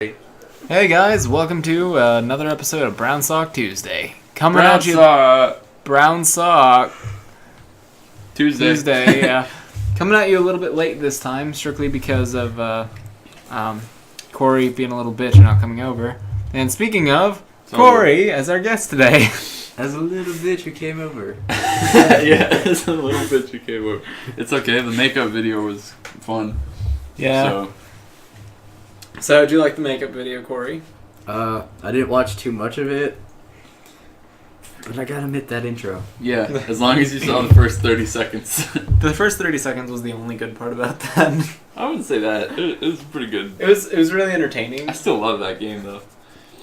Hey guys, welcome to another episode of Brown Sock Tuesday. Coming Brown at you, Sock Brown Sock Tuesday. Yeah, coming at you a little bit late this time, strictly because of Corey being a little bitch and not coming over. And speaking of, Corey as our guest today. As a little bitch who came over. Yeah, it's a little bitch who came over. It's okay. The makeup video was fun. Yeah. So how'd you like the makeup video, Corey? I didn't watch too much of it, but I gotta admit that intro. Yeah, as long as you saw the first 30 seconds. The first 30 seconds was the only good part about that. I wouldn't say that. It was pretty good. It was really entertaining. I still love that game though.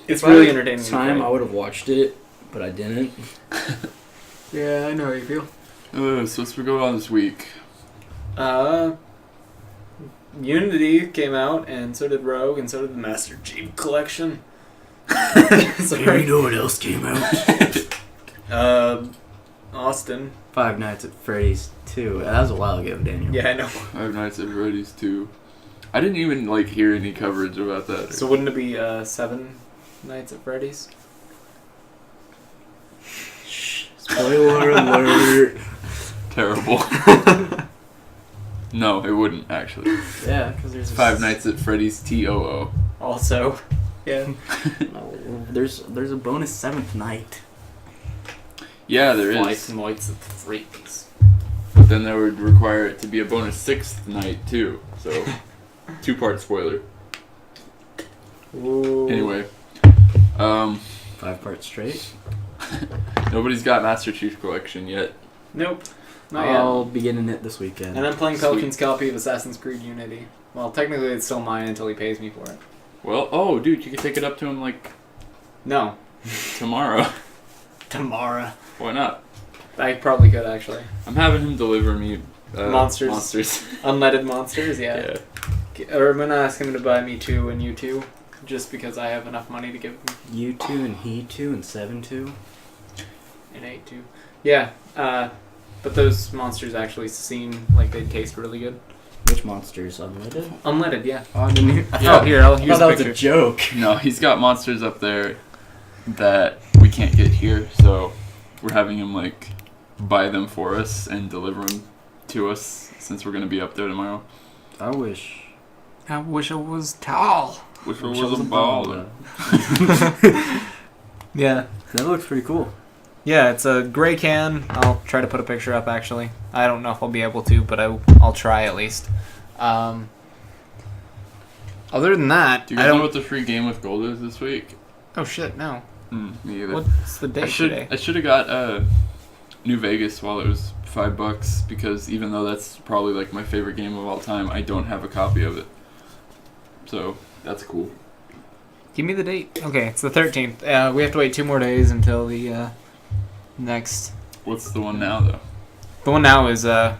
It's really entertaining. Time I would have watched it, but I didn't. Yeah, I know how you feel. So what's been going on this week? Unity came out, and so did Rogue, and so did the Master Chief Collection. You know what else came out? Austin. Five Nights at Freddy's 2. That was a while ago, Daniel. Yeah, I know. Five Nights at Freddy's 2. I didn't even hear any coverage about that. So wouldn't it be 7 Nights at Freddy's? Spoiler alert. Terrible. No, it wouldn't actually. Yeah, because there's Five Nights at Freddy's TOO. Also, yeah. No, there's a bonus 7th night. Yeah, there Five is. Nights at Freddy's. But then that would require it to be a bonus 6th night too. So, 2-part spoiler. Ooh. Anyway, 5 parts straight. nobody's got Master Chief Collection yet. Nope. Not yet. I'll be getting it this weekend. And I'm playing Sweet. Pelican's copy of Assassin's Creed Unity. Well, technically it's still mine until he pays me for it. Well, dude, you can take it up to him No. tomorrow. Tomorrow. Why not? I probably could, actually. I'm having him deliver me Monsters. Monsters. Unleaded monsters, yeah. Yeah. Or I'm gonna ask him to buy me 2 and you 2, just because I have enough money to give him You 2 and he 2 and 7 2. an 8 2. Yeah, but those monsters actually seem like they taste really good. Which monsters? Unleaded? Unleaded, yeah. Oh, I didn't. Oh, here, I'll use I a thought that was picture. a joke. No, he's got monsters up there that we can't get here, so we're having him buy them for us and deliver them to us since we're gonna be up there tomorrow. I wish. I wish I was tall. Which Wish was I a baller. Yeah. That looks pretty cool. Yeah, it's a gray can. I'll try to put a picture up, actually. I don't know if I'll be able to, but I'll try at least. Other than that, Do you I guys know don't... what the free game with gold is this week? Oh, shit, no. Me either. What's the date today? I should have got New Vegas while it was $5 because even though that's probably my favorite game of all time, I don't have a copy of it. So that's cool. Give me the date. Okay, it's the 13th. We have to wait 2 more days until the next... What's the one now though? The one now is Viva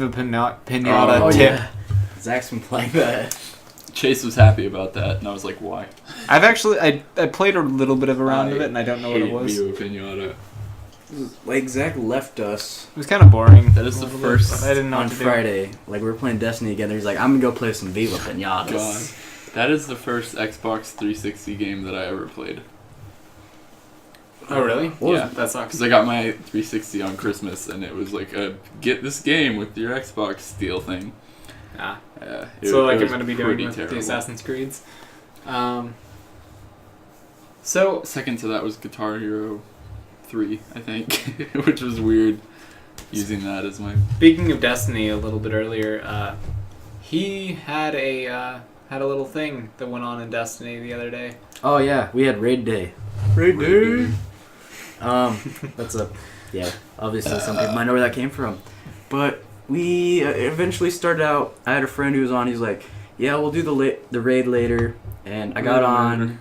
Pinata Oh, Tip. Yeah. Zach's been playing that. Chase was happy about that, and I was like, why? I've actually... I played a little bit of a round of it, and I don't know what it was. Viva Pinata. Zach left us It was kind of boring. That is the A little first- bit, but I didn't know on what to do. Friday. We were playing Destiny together. He's like, I'm gonna go play some Viva Pinatas. God. That is the first Xbox 360 game that I ever played. Oh, really? What was Yeah. it? That sucks. Because I got my 360 on Christmas, and it was like a get this game with your Xbox deal thing. Ah. It So like was I'm going to be doing pretty with terrible. the Assassin's Creeds. So Second to that was Guitar Hero 3, I think, which was weird using that as my... speaking of Destiny, a little bit earlier, he had a little thing that went on in Destiny the other day. Oh yeah, we had raid day. Raid Day. That's yeah. Obviously, some people might know where that came from, but we eventually started out. I had a friend who was on. He's like, "Yeah, we'll do the raid later," and I got on,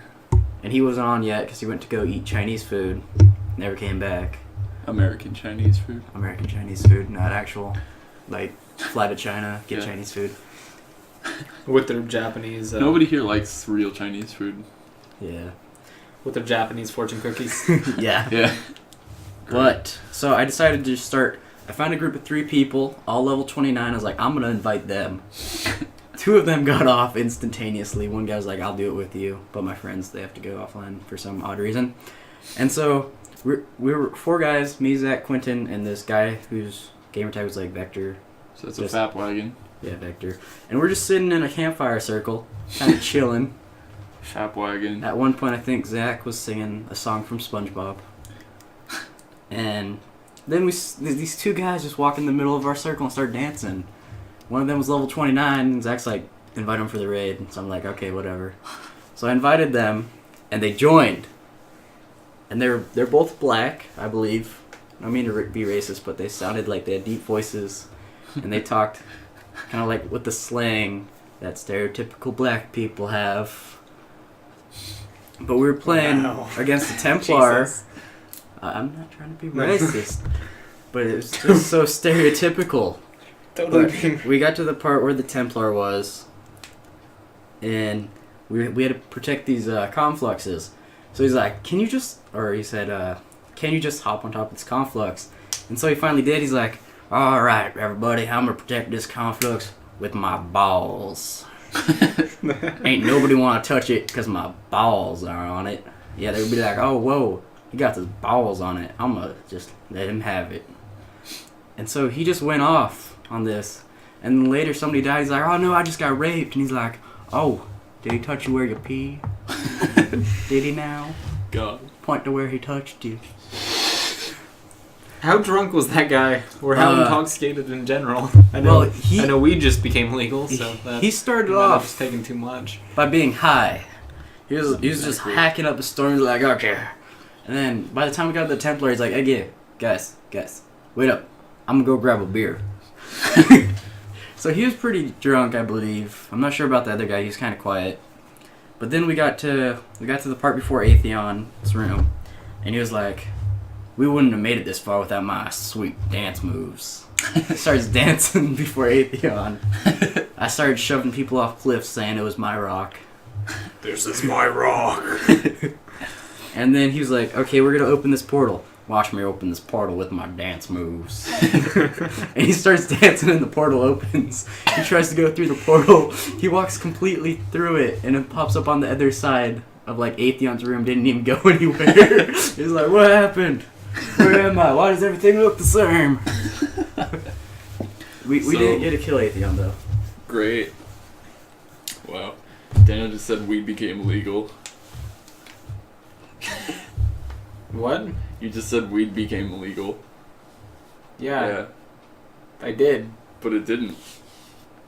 and he wasn't on yet because he went to go eat Chinese food. Never came back. American Chinese food. American Chinese food, not actual, fly to China, get Yeah. Chinese food. With their Japanese... Nobody here likes real Chinese food. Yeah. With their Japanese fortune cookies. Yeah. Yeah. But, so I decided to start, I found a group of 3 people, all level 29, I was like, I'm going to invite them. two of them got off instantaneously. One guy was like, I'll do it with you. But my friends, they have to go offline for some odd reason. And so we were 4 guys, me, Zach, Quentin, and this guy whose gamer tag was like Vector. So it's a Just- fap wagon. Yeah, Vector. And we're just sitting in a campfire circle, kind of chilling. Fap wagon. At one point, I think Zach was singing a song from SpongeBob. And then these 2 guys just walk in the middle of our circle and start dancing. One of them was level 29, and Zach's like, invite them for the raid. So I'm like, okay, whatever. So I invited them, and they joined. And they're both black, I believe. I don't mean to be racist, but they sounded like they had deep voices. And they talked kind of like with the slang that stereotypical black people have. But we were playing Wow. against the Templar. Jesus. I'm not trying to be racist, but it was just so stereotypical. Totally But being. we got to the part where the Templar was, and we had to protect these confluxes. So he's like, he said, can you just hop on top of this conflux? And so he finally did. He's like, all right, everybody, I'm going to protect this conflux with my balls. Ain't nobody want to touch it because my balls are on it. Yeah, they would be like, oh, whoa, he got his balls on it. I'm going to just let him have it. And so he just went off on this. And then later somebody died. He's like, oh, no, I just got raped. And he's like, oh, did he touch you where you pee? Did he now? God. Point to where he touched you. How drunk was that guy? Or how Uh, intoxicated in general? I know. Well, I know weed just became legal, so that He started might have off just taken too much. by being high. He was just Exactly. hacking up a storm. He's like, okay. And then by the time we got to the Templar, he's like, hey, guys, wait up. I'm gonna go grab a beer. So he was pretty drunk, I believe. I'm not sure about the other guy. He was kind of quiet. But then we got to the part before Atheon's room, and he was like, we wouldn't have made it this far without my sweet dance moves. He starts dancing before Atheon. I started shoving people off cliffs saying it was my rock. This is my rock. And then he was like, okay, we're going to open this portal. Watch me open this portal with my dance moves. And he starts dancing and the portal opens. He tries to go through the portal. He walks completely through it and it pops up on the other side of like Atheon's room. Didn't even go anywhere. He's like, what happened? Where am I? Why does everything look the same? We So- didn't get to kill Atheon though. Great. Wow. Daniel just said weed became legal. What? You just said weed became illegal. Yeah, I did. But it didn't.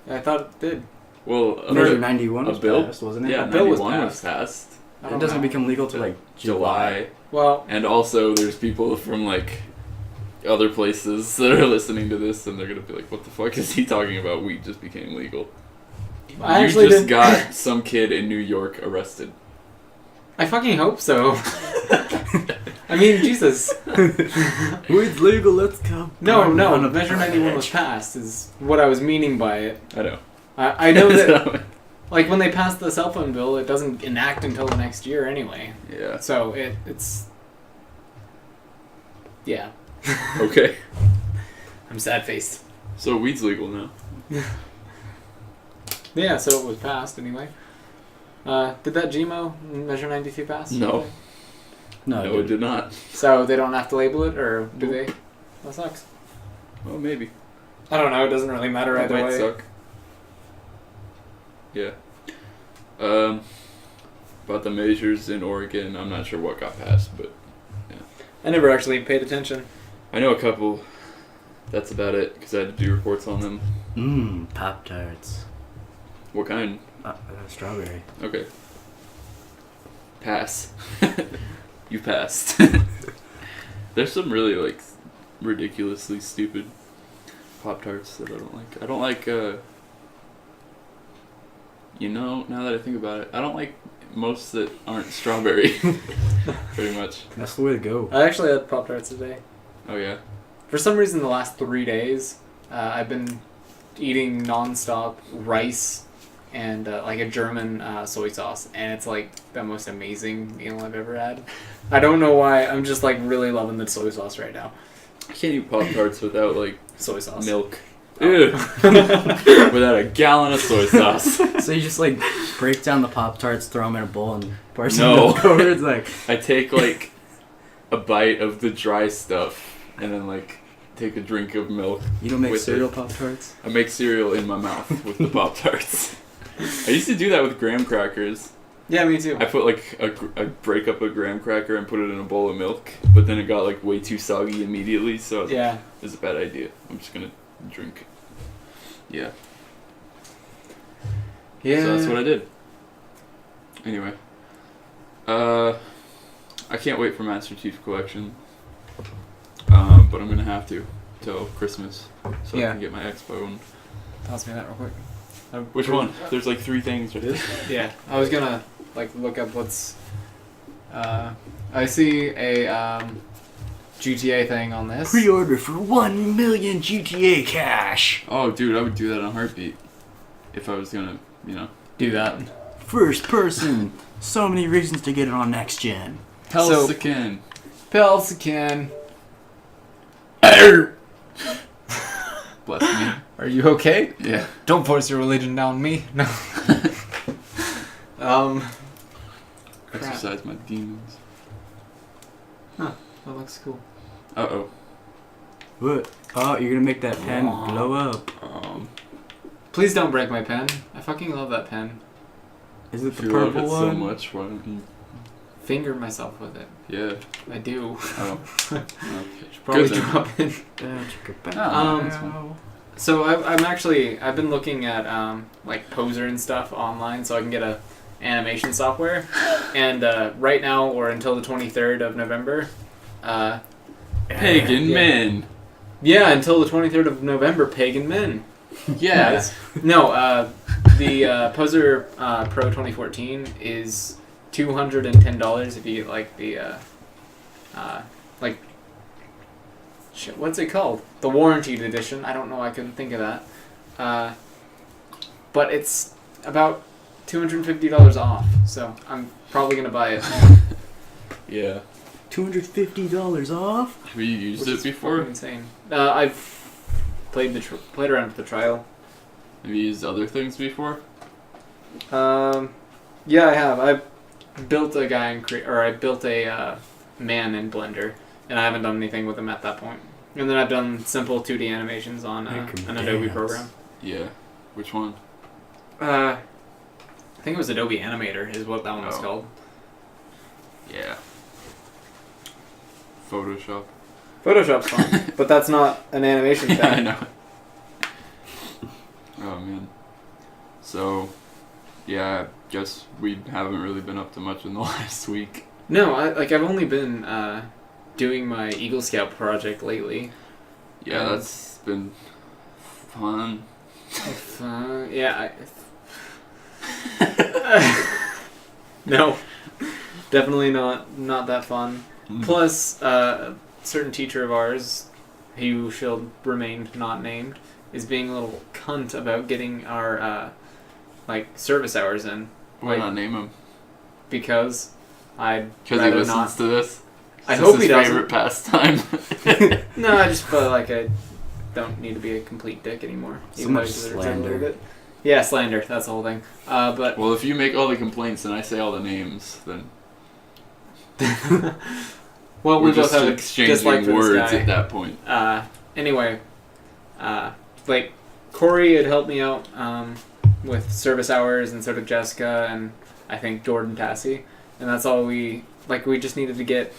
I thought it did. Well, Measure 91 a was bill? passed, wasn't it? yeah, A bill was 91 was passed. passed. I It don't doesn't know. become legal till like July. Well, And also, there's people from like other places that are listening to this, and they're gonna be like, "What the fuck is he talking about? Weed just became legal." I You actually just didn't. got some kid in New York arrested. I fucking hope so. I mean, Jesus. Weed's legal, let's go. No, Burn no. on a Measure 91 was passed. Is what I was meaning by it. I know. I know that. Like when they passed the cell phone bill, it doesn't enact until the next year anyway. Yeah. So it's. Yeah. Okay. I'm sad faced. So weed's legal now. Yeah, so it was passed anyway. Did that GMO Measure 92 pass? No. No, No, it did not. So they don't have to label it, or do they? That sucks. Well, maybe. I don't know. It doesn't really matter That either might way. suck. Yeah. About the measures in Oregon, I'm not sure what got passed, but I never actually paid attention. I know a couple. That's about it, because I had to do reports on them. Pop-Tarts. What kind? Strawberry. Okay. Pass. You passed. There's some really, like, ridiculously stupid Pop-Tarts that I don't like. I don't like, you know, now that I think about it, I don't like most that aren't strawberry. Pretty much. That's the way to go. I actually had Pop Tarts today. Oh, yeah? For some reason, the last 3 days, I've been eating nonstop rice and like a German soy sauce, and it's like the most amazing meal I've ever had. I don't know why. I'm just like really loving the soy sauce right now. I can't eat Pop-Tarts without, like, Soy sauce. milk. Ew. Without a gallon of soy sauce. So you just like break down the Pop-Tarts, throw them in a bowl, and pour some No. milk over it? It's like, I take like a bite of the dry stuff and then like take a drink of milk. you don't make With cereal it. Pop-Tarts? I make cereal in my mouth with the Pop Tarts. I used to do that with graham crackers. Yeah, me too. I put like I break up a graham cracker and put it in a bowl of milk, but then it got like way too soggy immediately, so I was like, Yeah. it was a bad idea. I'm just gonna drink. Yeah. Yeah. So that's what I did. Anyway. I can't wait for Master Chief Collection. But I'm gonna have to till Christmas, so I Yeah. can get my Expo one. Toss me that real quick. Which one? There's like 3 things right there. Yeah, I was gonna like look up what's. I see a GTA thing on this. Pre-order for 1 million GTA cash. Oh, dude, I would do that in a heartbeat. If I was gonna, you know. Do that. First person. So many reasons to get it on next gen. Pelsican. Pelsican. Bless me. Are you okay? Yeah. Don't force your religion down me. No. Crap. Exercise my demons. That looks cool. Uh-oh. What? Oh, you're gonna make that pen blow up. Please don't break my pen. I fucking love that pen. Is it If the you love purple it so one? much, why don't you... Finger myself with it. Yeah. I do. Oh. Okay. Should probably Good then. drop it. That's fine. So I've been looking at like Poser and stuff online so I can get a animation software, and right now or until the 23rd of November, Pagan Yeah. men. yeah, until the 23rd of November, Pagan Men. Yes. No, the Poser Pro 2014 is $210 if you get like the like shit, what's it called? The warranted edition. I don't know. I couldn't think of that. But it's about $250 off, so I'm probably gonna buy it. Yeah. $250 off? Have you used Which it is before? fucking insane. I've played around with the trial. Have you used other things before? Yeah, I have. I built a guy I built a man in Blender, and I haven't done anything with him at that point. And then I've done simple 2D animations on Make 'em an Adobe dance. program. Yeah. Which one? I think it was Adobe Animator is what that one was Oh. called. Yeah. Photoshop. Photoshop's fun, but that's not an animation thing. Yeah, I know. Oh man. So, yeah, I guess we haven't really been up to much in the last week. No, I've only been doing my Eagle Scout project lately. Yeah, that's been fun. Yeah. No, definitely not that fun. Plus, a certain teacher of ours, who shall remain not named, is being a little cunt about getting our like service hours in. Why not name him? Because I'd Because he rather listens not. to this. I Is hope this he his doesn't. favorite pastime. No, I just feel like I don't need to be a complete dick anymore. So even though I much deserve it a slander. little bit. Yeah, slander. That's the whole thing. But Well, if you make all the complaints and I say all the names, then well, we're we both just have a exchanging dislike for words this guy. at that point. Anyway, like Corey had helped me out with service hours, and so did Jessica, and I think Jordan Tassie, and that's all we just needed to get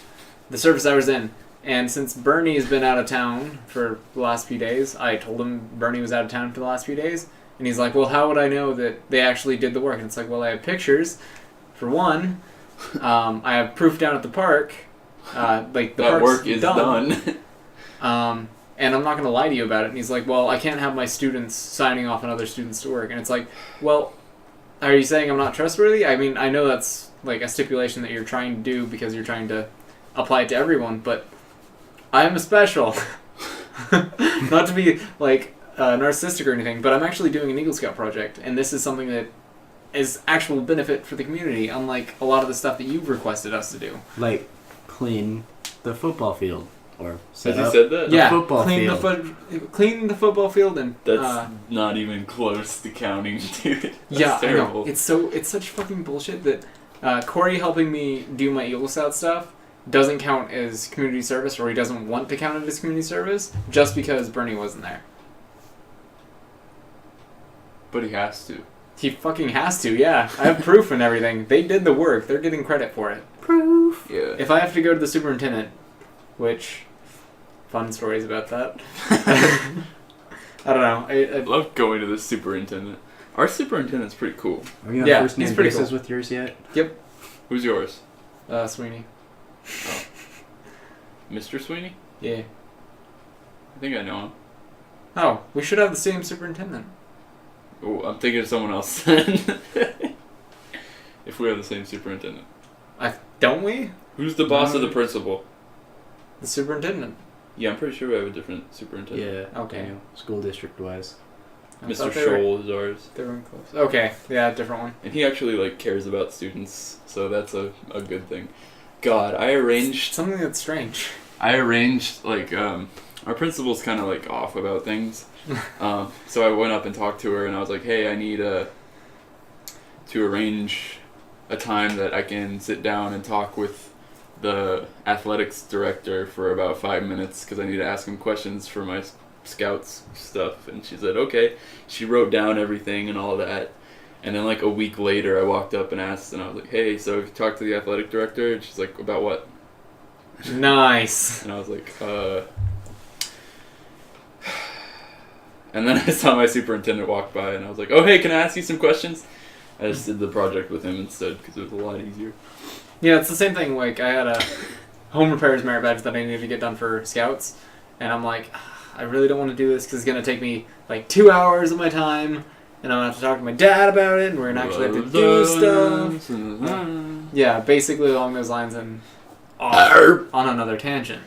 the service hours in. And since Bernie has been out of town for the last few days, I told him Bernie was out of town for the last few days, and he's like, "Well, how would I know that they actually did the work?" And it's like, "Well, I have pictures, for one. I have proof down at the park. Like the That park's work is done. And I'm not going to lie to you about it." And he's like, "Well, I can't have my students signing off on other students to work." And it's like, well, are you saying I'm not trustworthy? I mean, I know that's like a stipulation that you're trying to do because you're trying to apply it to everyone, but I am special. Not to be like narcissistic or anything, but I'm actually doing an Eagle Scout project, and this is something that is actual benefit for the community, unlike a lot of the stuff that you've requested us to do. Like, clean the football field. or Has set he up. said that? Yeah, football clean field. clean the football field and That's not even close to counting, dude. That's yeah, terrible. I know. It's such fucking bullshit that Corey helping me do my Eagle Scout stuff doesn't count as community service, or he doesn't want to count it as community service just because Bernie wasn't there. But he has to. He fucking has to, yeah. I have proof and everything. They did the work. They're getting credit for it. Proof. Yeah. If I have to go to the superintendent, which fun stories about that. I don't know. I love going to the superintendent. Our superintendent's pretty cool. Are you on Yeah, first he's name pretty basis cool. with yours yet? Who's yours? Sweeney. Mr. Sweeney? Yeah. I think I know him. Oh, we should have the same superintendent. Oh, I'm thinking of someone else then. If we have the same superintendent. Don't we? Who's the boss of No. the principal? The superintendent. Yeah, I'm pretty sure we have a different superintendent. Yeah. Okay. Daniel, school district wise. I Mr. thought they were- Scholl is ours. They were close. Okay, yeah, different one. And he actually like cares about students, so that's a good thing. God, I arranged Something that's strange. like our principal's kind of like off about things. So I went up and talked to her and I was like, "Hey, I need to arrange a time that I can sit down and talk with the athletics director for about 5 minutes because I need to ask him questions for my scouts stuff." And she said, "Okay." She wrote down everything and all that. And then like a week later, I walked up and asked, and I was like, "Hey, so have you talked to the athletic director?" And she's like, "About what?" Nice. And I was like, And then I saw my superintendent walk by, and I was like, "Oh, hey, can I ask you some questions?" I just did the project with him instead because it was a lot easier. Yeah, it's the same thing. Like, I had a home repairs merit badge that I needed to get done for scouts, and I'm like, I really don't want to do this because it's going to take me like 2 hours of my time, and I'm going to have to talk to my dad about it, and we're going to actually have to do stuff. Yeah, basically along those lines, and on another tangent.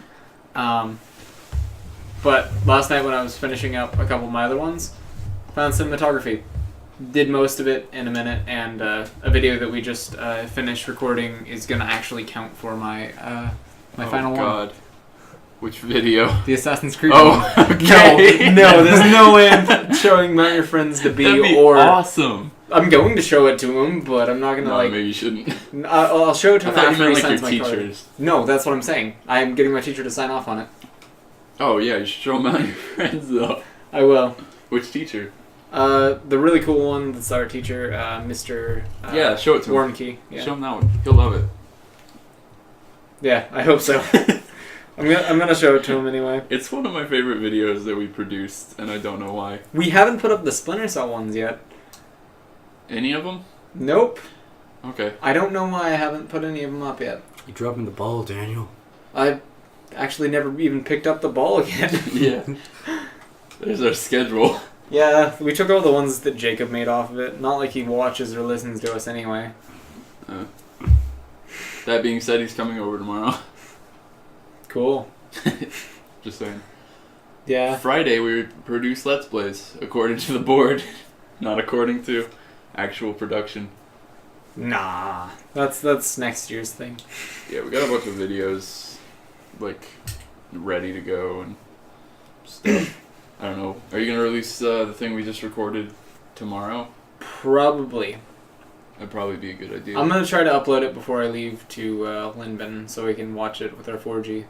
But last night when I was finishing up a couple of my other ones, found cinematography. Did most of it in a minute, and a video that we just finished recording is going to actually count for my my final one. God. Which video? The Assassin's Creed Oh, one. okay. No, there's no way I'm showing Mount Your Friends to That'd be or awesome. I'm going to show it to him, but I'm not going to No, like... maybe you shouldn't. I'll show it to I him thought you after meant he like your signs my card. teachers. No, that's what I'm saying. I'm getting my teacher to sign off on it. Oh yeah, you should show them out your friends though. I will. Which teacher? The really cool one that's our teacher, Mr. Yeah, show it to him. Warmkey. Yeah. Show him that one. He'll love it. Yeah, I hope so. I'm gonna show it to him anyway. It's one of my favorite videos that we produced, and I don't know why. We haven't put up the Splinter Cell ones yet. Any of them? Nope. Okay. I don't know why I haven't put any of them up yet. You're dropping the ball, Daniel. I actually never even picked up the ball yet. Yeah. There's our schedule. Yeah, we took all the ones that Jacob made off of it. Not like he watches or listens to us anyway. That being said, he's coming over tomorrow. Cool. Just saying. Yeah. Friday we produce Let's Plays according to the board, not according to actual production. Nah. That's next year's thing. Yeah, we got a bunch of videos, like, ready to go and stuff. I don't know. Are you gonna release the thing we just recorded tomorrow? Probably. That'd probably be a good idea. I'm gonna try to upload it before I leave to Linbin so we can watch it with our 4G.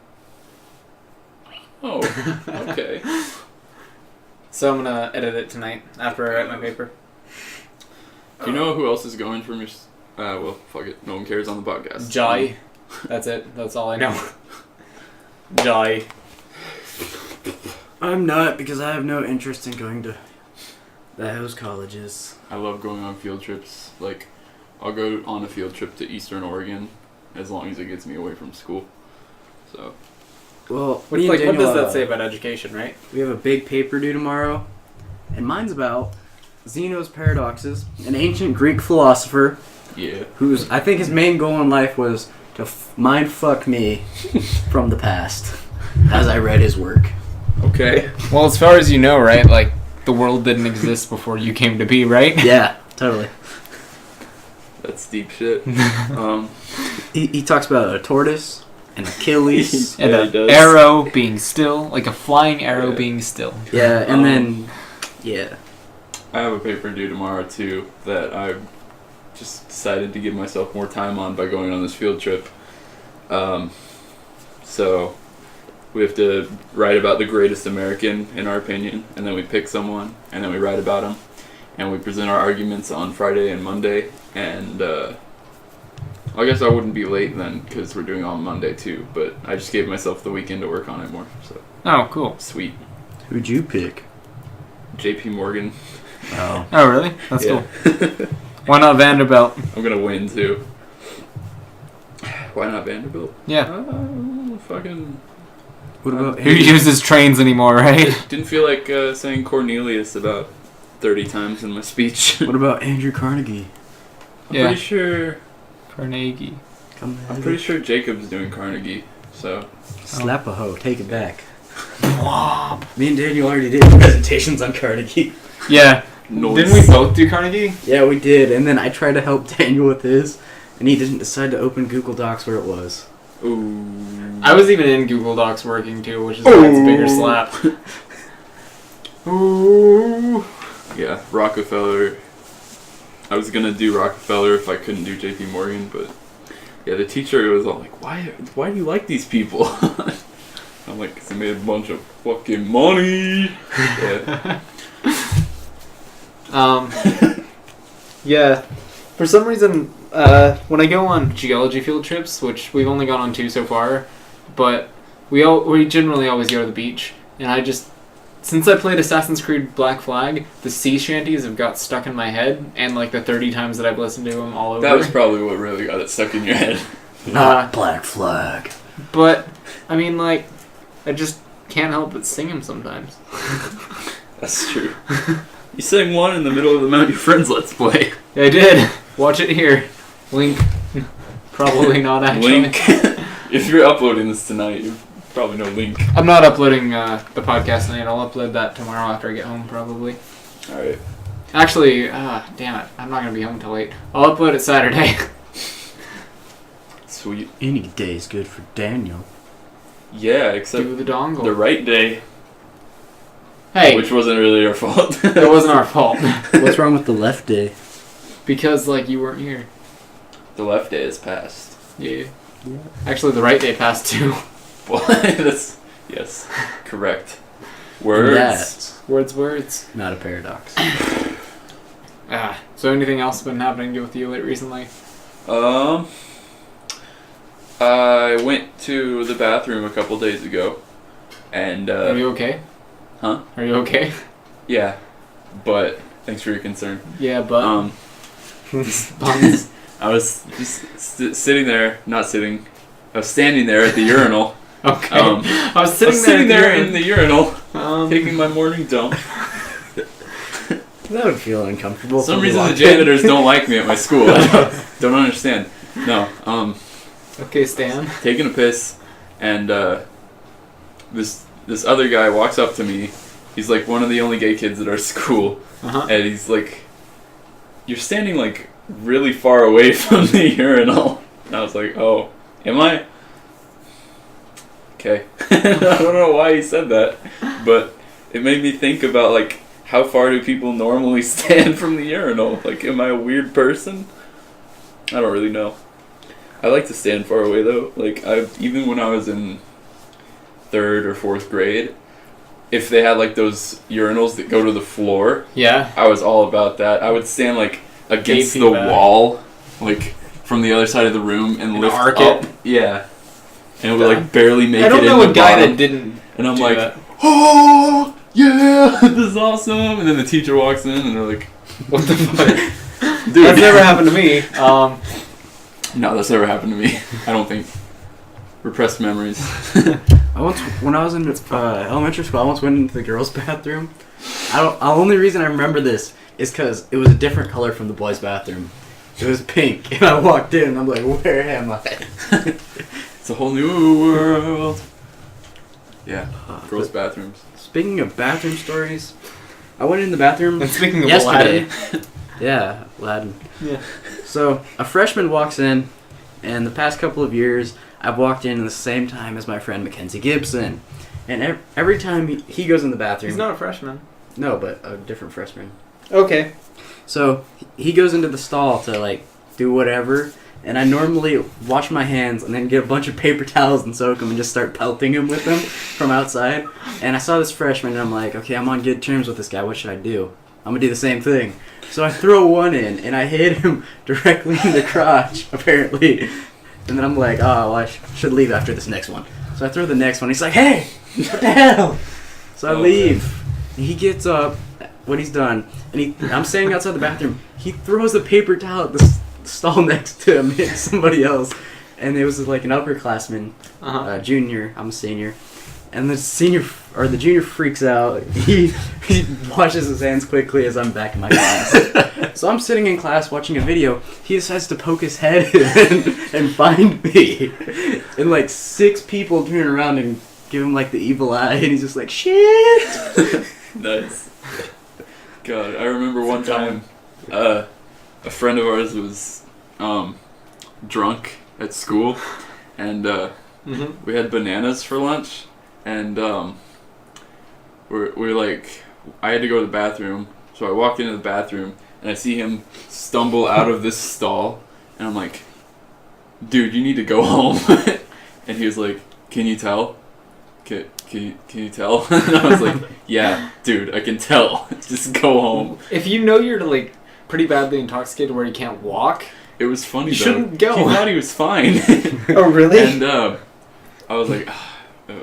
Oh, okay. So I'm gonna edit it tonight after I write my paper. Do you know who else is going from your... well, fuck it. No one cares on the podcast. Jai. That's it. That's all I know. Jai. I'm not, because I have no interest in going to those colleges. I love going on field trips. Like, I'll go on a field trip to Eastern Oregon as long as it gets me away from school. So, Well, Which, me and like, what does Daniel, that say about education, right? We have a big paper due tomorrow, and mine's about Zeno's paradoxes, an ancient Greek philosopher yeah. whose, I think his main goal in life was to mind fuck me from the past as I read his work. Okay. Well, as far as you know, right? Like, the world didn't exist before you came to be, right? Yeah, totally. That's deep shit. He talks about a tortoise and Achilles. And Yeah, an he does. arrow being still, like a flying arrow Yeah. being still. Yeah, and then yeah. I have a paper due tomorrow too that I just decided to give myself more time on by going on this field trip. So we have to write about the greatest American in our opinion, and then we pick someone, and then we write about them, and we present our arguments on Friday and Monday. And I guess I wouldn't be late then because we're doing it on Monday too. But I just gave myself the weekend to work on it more. So Oh, cool. sweet. Who'd you pick? J.P. Morgan. Oh. Oh, really? That's Yeah. cool. Why not Vanderbilt? I'm gonna win too. Why not Vanderbilt? Yeah. Fucking. What about Who uses trains anymore, right? Didn't feel like saying Cornelius about 30 times in my speech. What about Andrew Carnegie? I'm Yeah. pretty sure. Carnegie. Come I'm pretty sure Jacob's doing Carnegie. So Slap a hoe, take it back. Me and Daniel already did presentations on Carnegie. Yeah. noise. Didn't we both do Carnegie? Yeah, we did, and then I tried to help Daniel with his, and he didn't decide to open Google Docs where it was. Ooh. I was even in Google Docs working too, which is why it's a bigger slap. Ooh. Yeah, Rockefeller. I was gonna do Rockefeller if I couldn't do J.P. Morgan, but yeah, the teacher was all like, "Why do you like these people?" I'm like, "'Cause they made a bunch of fucking money." Yeah. Yeah. For some reason, when I go on geology field trips, which we've only gone on 2 so far, but we generally always go to the beach, and I just, since I played Assassin's Creed Black Flag, the sea shanties have got stuck in my head, and like the 30 times that I've listened to them all over. That was probably what really got it stuck in your head. Not Black Flag. But I mean, like, I just can't help but sing them sometimes. That's true. You sang one in the middle of the Mount Your Friends Let's Play. I did. Watch it here. Link. Probably not actually. Link. If you're uploading this tonight, you probably know Link. I'm not uploading the podcast tonight. I'll upload that tomorrow after I get home, probably. Alright. Actually, damn it. I'm not going to be home till late. I'll upload it Saturday. Sweet. Any day is good for Daniel. Yeah, except Do the dongle. the right day, Hey, which wasn't really our fault. it wasn't our fault. What's wrong with the left day? Because, like, you weren't here. The left day has passed. Yeah. Actually, the right day passed too. Well, that's yes, correct. Words. That's Words. not a paradox. So anything else been happening with you recently? I went to the bathroom a couple days ago, and Are you okay? huh? Are you okay? Yeah, but thanks for your concern. Yeah, but... Puns. I was just sitting there, not sitting. I was standing there at the urinal. Okay. I was I sitting was sitting there, there in the urinal, Um, taking my morning dump. That would feel uncomfortable. For some if we reason, the walked in. janitors don't like me at my school. I don't understand. No, okay, Stan. taking a piss, and this other guy walks up to me. He's like one of the only gay kids at our school, Uh-huh. and he's like, "You're standing like really far away from the urinal." And I was like, "Oh, am I?" Okay. I don't know why he said that, but it made me think about like how far do people normally stand from the urinal? Like, am I a weird person? I don't really know. I like to stand far away though. Like, even when I was in 3rd or 4th grade, if they had like those urinals that go to the floor, Yeah. I was all about that. I would stand like against Gaping the back. wall, like from the other side of the room, and lift arc up. it? Yeah, and it would like barely make I don't it know in a the guy bottom. that didn't And I'm do like, that. oh yeah, this is awesome. And then the teacher walks in, and they're like, What the fuck? dude, That's never happened to me. No, that's never happened to me. I don't think. Repressed memories. When I was in elementary school, I once went into the girls' bathroom. The only reason I remember this is because it was a different color from the boys' bathroom. It was pink, and I walked in, and I'm like, where am I? It's a whole new world. Yeah, girls' bathrooms. Speaking of bathroom stories, I went in the bathroom And speaking of yesterday. Aladdin. Yeah, Aladdin. Yeah. So, a freshman walks in, and the past couple of years, I've walked in the same time as my friend Mackenzie Gibson. And every time he goes in the bathroom... He's not a freshman. No, but a different freshman. Okay. So he goes into the stall to, like, do whatever. And I normally wash my hands and then get a bunch of paper towels and soak them and just start pelting him with them from outside. And I saw this freshman and I'm like, okay, I'm on good terms with this guy. What should I do? I'm going to do the same thing. So I throw one in and I hit him directly in the crotch, apparently. And then I'm like, oh, well, I should leave after this next one. So I throw the next one. He's like, hey, what the hell? So I leave. And he gets up when he's done. And I'm standing outside the bathroom. He throws the paper towel at the stall next to him, hit somebody else. And it was like an upperclassman, junior. I'm a senior. And the junior freaks out. He washes his hands quickly as I'm back in my class. So I'm sitting in class watching a video. He decides to poke his head and find me. And like 6 people turn around and give him like the evil eye. And he's just like, shit. Nice. God, I remember one time a friend of ours was drunk at school. And we had bananas for lunch. And we're like, I had to go to the bathroom, so I walked into the bathroom, and I see him stumble out of this stall, and I'm like, dude, you need to go home. And he was like, can you tell? Can you tell? And I was like, yeah, dude, I can tell. Just go home. If you know you're like pretty badly intoxicated where you can't walk, it was funny you though. shouldn't go. He thought he was fine. Oh, really? And I was like,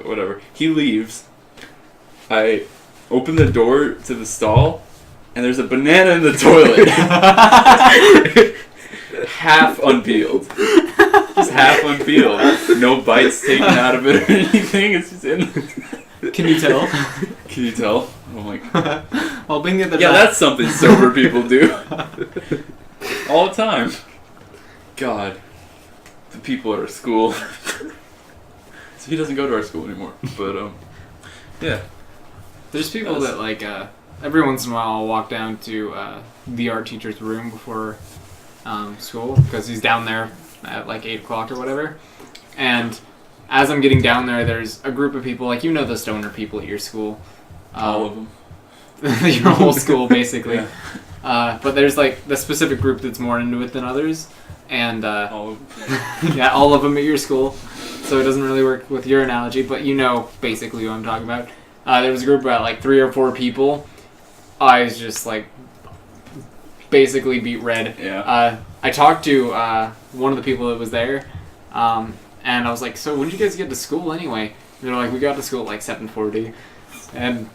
whatever. He leaves. I open the door to the stall, and there's a banana in the toilet. Half unpeeled. Just half unpeeled. No bites taken out of it or anything. It's just in. Can you tell? Can you tell? I'm like, I'll bring you the yeah, that's something sober people do. All the time. God. The people at our school. So he doesn't go to our school anymore. But, yeah. There's people that, like, every once in a while I'll walk down to the art teacher's room before school, because he's down there at, like, 8 o'clock or whatever. And as I'm getting down there, there's a group of people, like, you know the stoner people at your school. All of them. Your whole school, basically. Yeah. But there's, like, the specific group that's more into it than others. And, all of them. yeah, all of them at your school. So it doesn't really work with your analogy, but you know basically what I'm talking about. There was a group of about like 3 or 4 people. Eyes just like basically beat red. Yeah. I talked to one of the people that was there, and I was like, "So when did you guys get to school anyway?" And they're like, "We got to school at like 7:40," and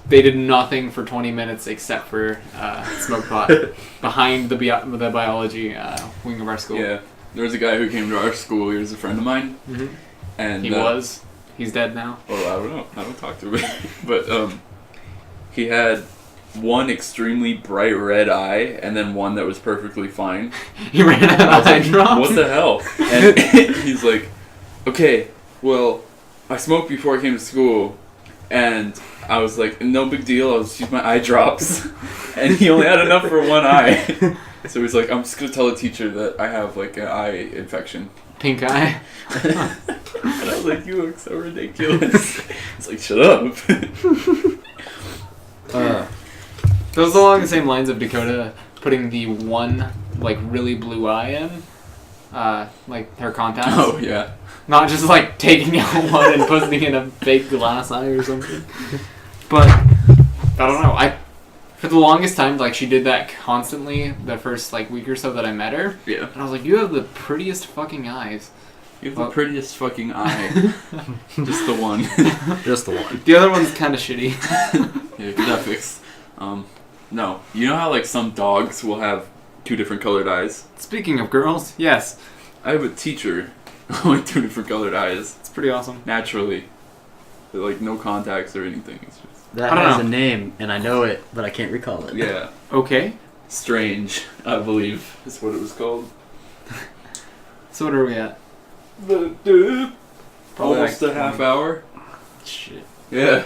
they did nothing for 20 minutes except for smoke pot behind the biology wing of our school. Yeah. There was a guy who came to our school. He was a friend of mine. Mm-hmm. And He's dead now. Oh, I don't know. I don't talk to him. But he had one extremely bright red eye and then one that was perfectly fine. He ran out of eye drops. What the hell? And he's like, okay, well, I smoked before I came to school. And I was like, no big deal. I'll just use my eye drops. And he only had enough for one eye. So he's like, I'm just going to tell the teacher that I have like an eye infection. Pink eye. And I was like, you look so ridiculous. It's like, shut up. That was along the same lines of Dakota putting the one like really blue eye in, like her contacts. Oh yeah. Not just like taking out one and putting in a fake glass eye or something. But I don't know. For the longest time, like, she did that constantly the first, like, week or so that I met her. Yeah. And I was like, you have the prettiest fucking eyes. You have the prettiest fucking eye. Just the one. Just the one. The other one's kind of shitty. Yeah, get that fixed. No. You know how, like, some dogs will have 2 different colored eyes? Speaking of girls, yes. I have a teacher with 2 different colored eyes. It's pretty awesome. Naturally. They're, like, no contacts or anything. It's just... That has a name, and I know it, but I can't recall it. Yeah. Okay. Strange, I believe, is what it was called. So what are we at? Probably almost like a half hour. Shit. Yeah.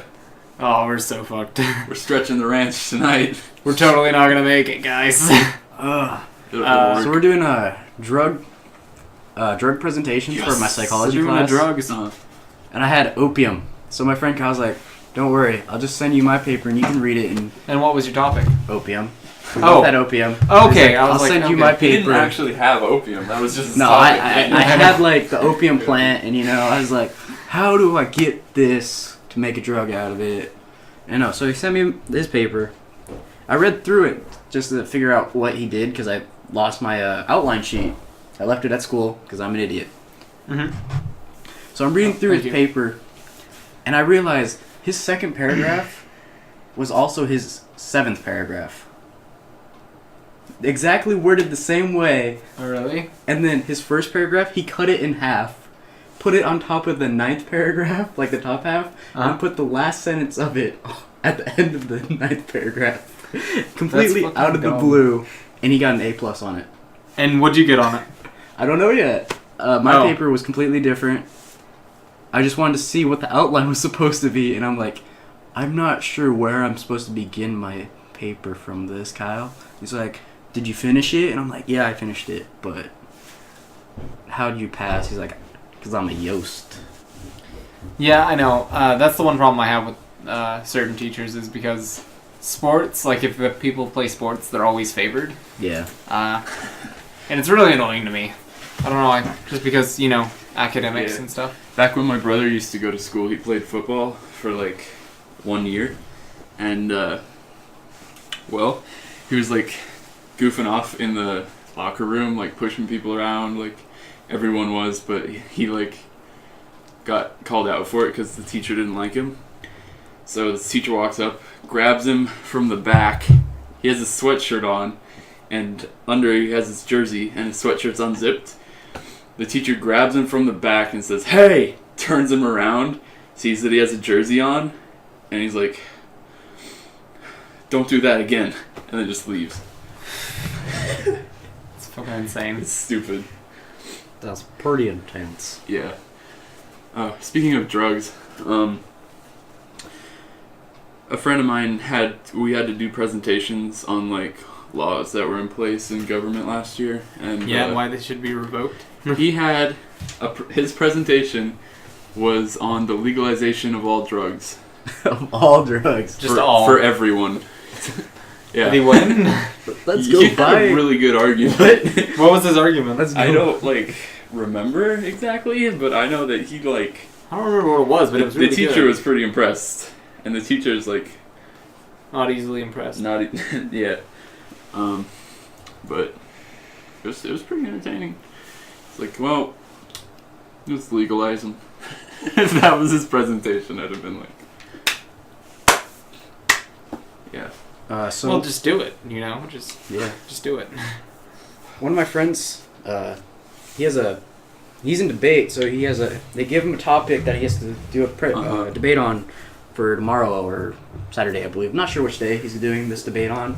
Oh, we're so fucked. We're stretching the ranch tonight. We're totally not gonna make it, guys. So we're doing a drug drug presentations for my So psychology doing class. the drugs. And I had opium. So my friend Kyle was like, "Don't worry, I'll just send you my paper and you can read it in And what was your topic? opium." We Oh. both had opium. Okay, He's I was I'll like, send you okay. my He didn't paper. actually have opium. That was just his No, topic. I had like the opium plant, and I was like, how do I get this to make a drug out of it? And no, so he sent me his paper. I read through it just to figure out what he did because I lost my outline sheet. I left it at school because I'm an idiot. Mm-hmm. So I'm reading through Thank his you. paper, and I realized his second paragraph was also his 7th paragraph. Exactly worded the same way. Oh, really? And then his first paragraph, he cut it in half, put it on top of the 9th paragraph, like the top half, and put the last sentence of it at the end of the 9th paragraph. Completely fucking out of the dumb. blue, and he got an A+ on it. And what'd you get on it? I don't know yet. My Oh. paper was completely different. I just wanted to see what the outline was supposed to be, and I'm like, I'm not sure where I'm supposed to begin my paper from this, Kyle. He's like, did you finish it? And I'm like, yeah, I finished it, but how'd you pass? He's like, because I'm a Yost. Yeah, I know. That's the one problem I have with certain teachers is because sports, like if the people play sports, they're always favored. Yeah. And it's really annoying to me. I don't know why. Just because, academics Yeah. and stuff. Back when my brother used to go to school, he played football for like 1 year, and well, he was like goofing off in the locker room, like pushing people around, like everyone was, but he like got called out for it because the teacher didn't like him. So the teacher walks up, grabs him from the back. He has his sweatshirt on, and under he has his jersey, and his sweatshirt's unzipped. The teacher grabs him from the back and says, "Hey!" Turns him around, sees that he has a jersey on, and he's like, "Don't do that again," and then just leaves. It's fucking insane. It's stupid. That's pretty intense. Yeah. Speaking of drugs, a friend of mine we had to do presentations on like laws that were in place in government last year, and Yeah, why they should be revoked. he had his presentation was on the legalization of all drugs. Of all drugs. Just all. For everyone. Yeah. Did he win? Let's He go had buy a really good argument. What was his argument? Let's go. I don't remember exactly, but I know that he I don't remember what it was, but it was really the teacher good. was pretty impressed, and the teacher's Not easily impressed. not yeah, but it was pretty entertaining. It's like, well, let's legalize them. If that was his presentation, I'd have been like, yeah. So Well, just do it, yeah. Just do it. One of my friends, he's in debate, so they give him a topic that he has to do a debate on for tomorrow or Saturday, I believe. I'm not sure which day he's doing this debate on,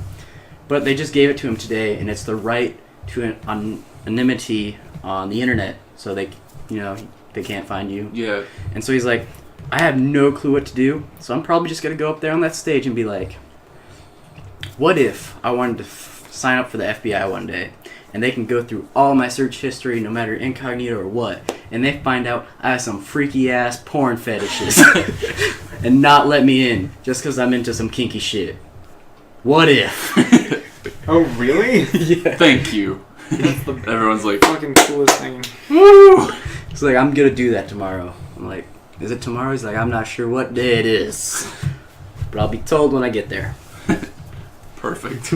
but they just gave it to him today, and it's the right to anonymity on the internet, so they can't find you. Yeah. And so he's like, I have no clue what to do, so I'm probably just gonna go up there on that stage and be like, what if I wanted to sign up for the FBI one day, and they can go through all my search history, no matter incognito or what, and they find out I have some freaky ass porn fetishes, and not let me in just because I'm into some kinky shit. What if? Oh, really? Yeah. Thank you. That's the Everyone's like, fucking coolest thing. woo! He's like, I'm gonna do that tomorrow. I'm like, is it tomorrow? He's like, I'm not sure what day it is, but I'll be told when I get there. Perfect.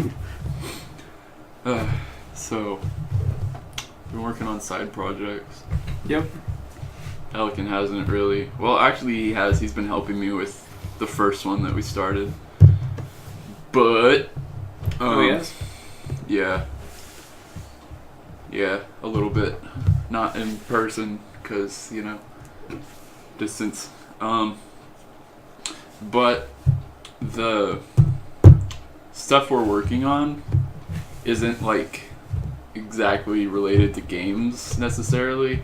So, been working on side projects. Yep. Pelican hasn't really. Well, actually, he has. He's been helping me with the first one that we started. But. Oh, yes? Yeah. Yeah, a little bit. Not in person, because, distance. But the stuff we're working on isn't, exactly related to games, necessarily.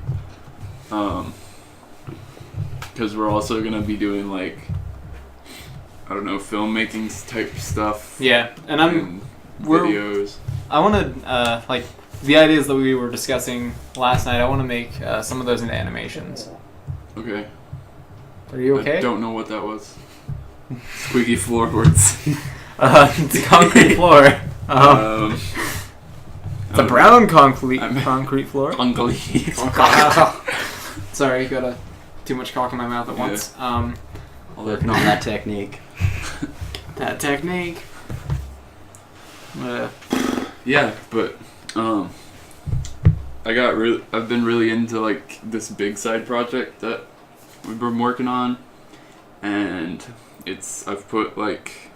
Because we're also going to be doing, filmmaking type stuff. Yeah, and And videos. I want to, the ideas that we were discussing last night, I want to make some of those into animations. Okay. Are you okay? I don't know what that was. Squeaky floorboards. It's concrete floor. It's a brown concrete floor. Concrete. Sorry, got too much cock in my mouth at once. Working on that technique. That technique. Yeah, but I've been really into like this big side project that we've been working on, and I've put like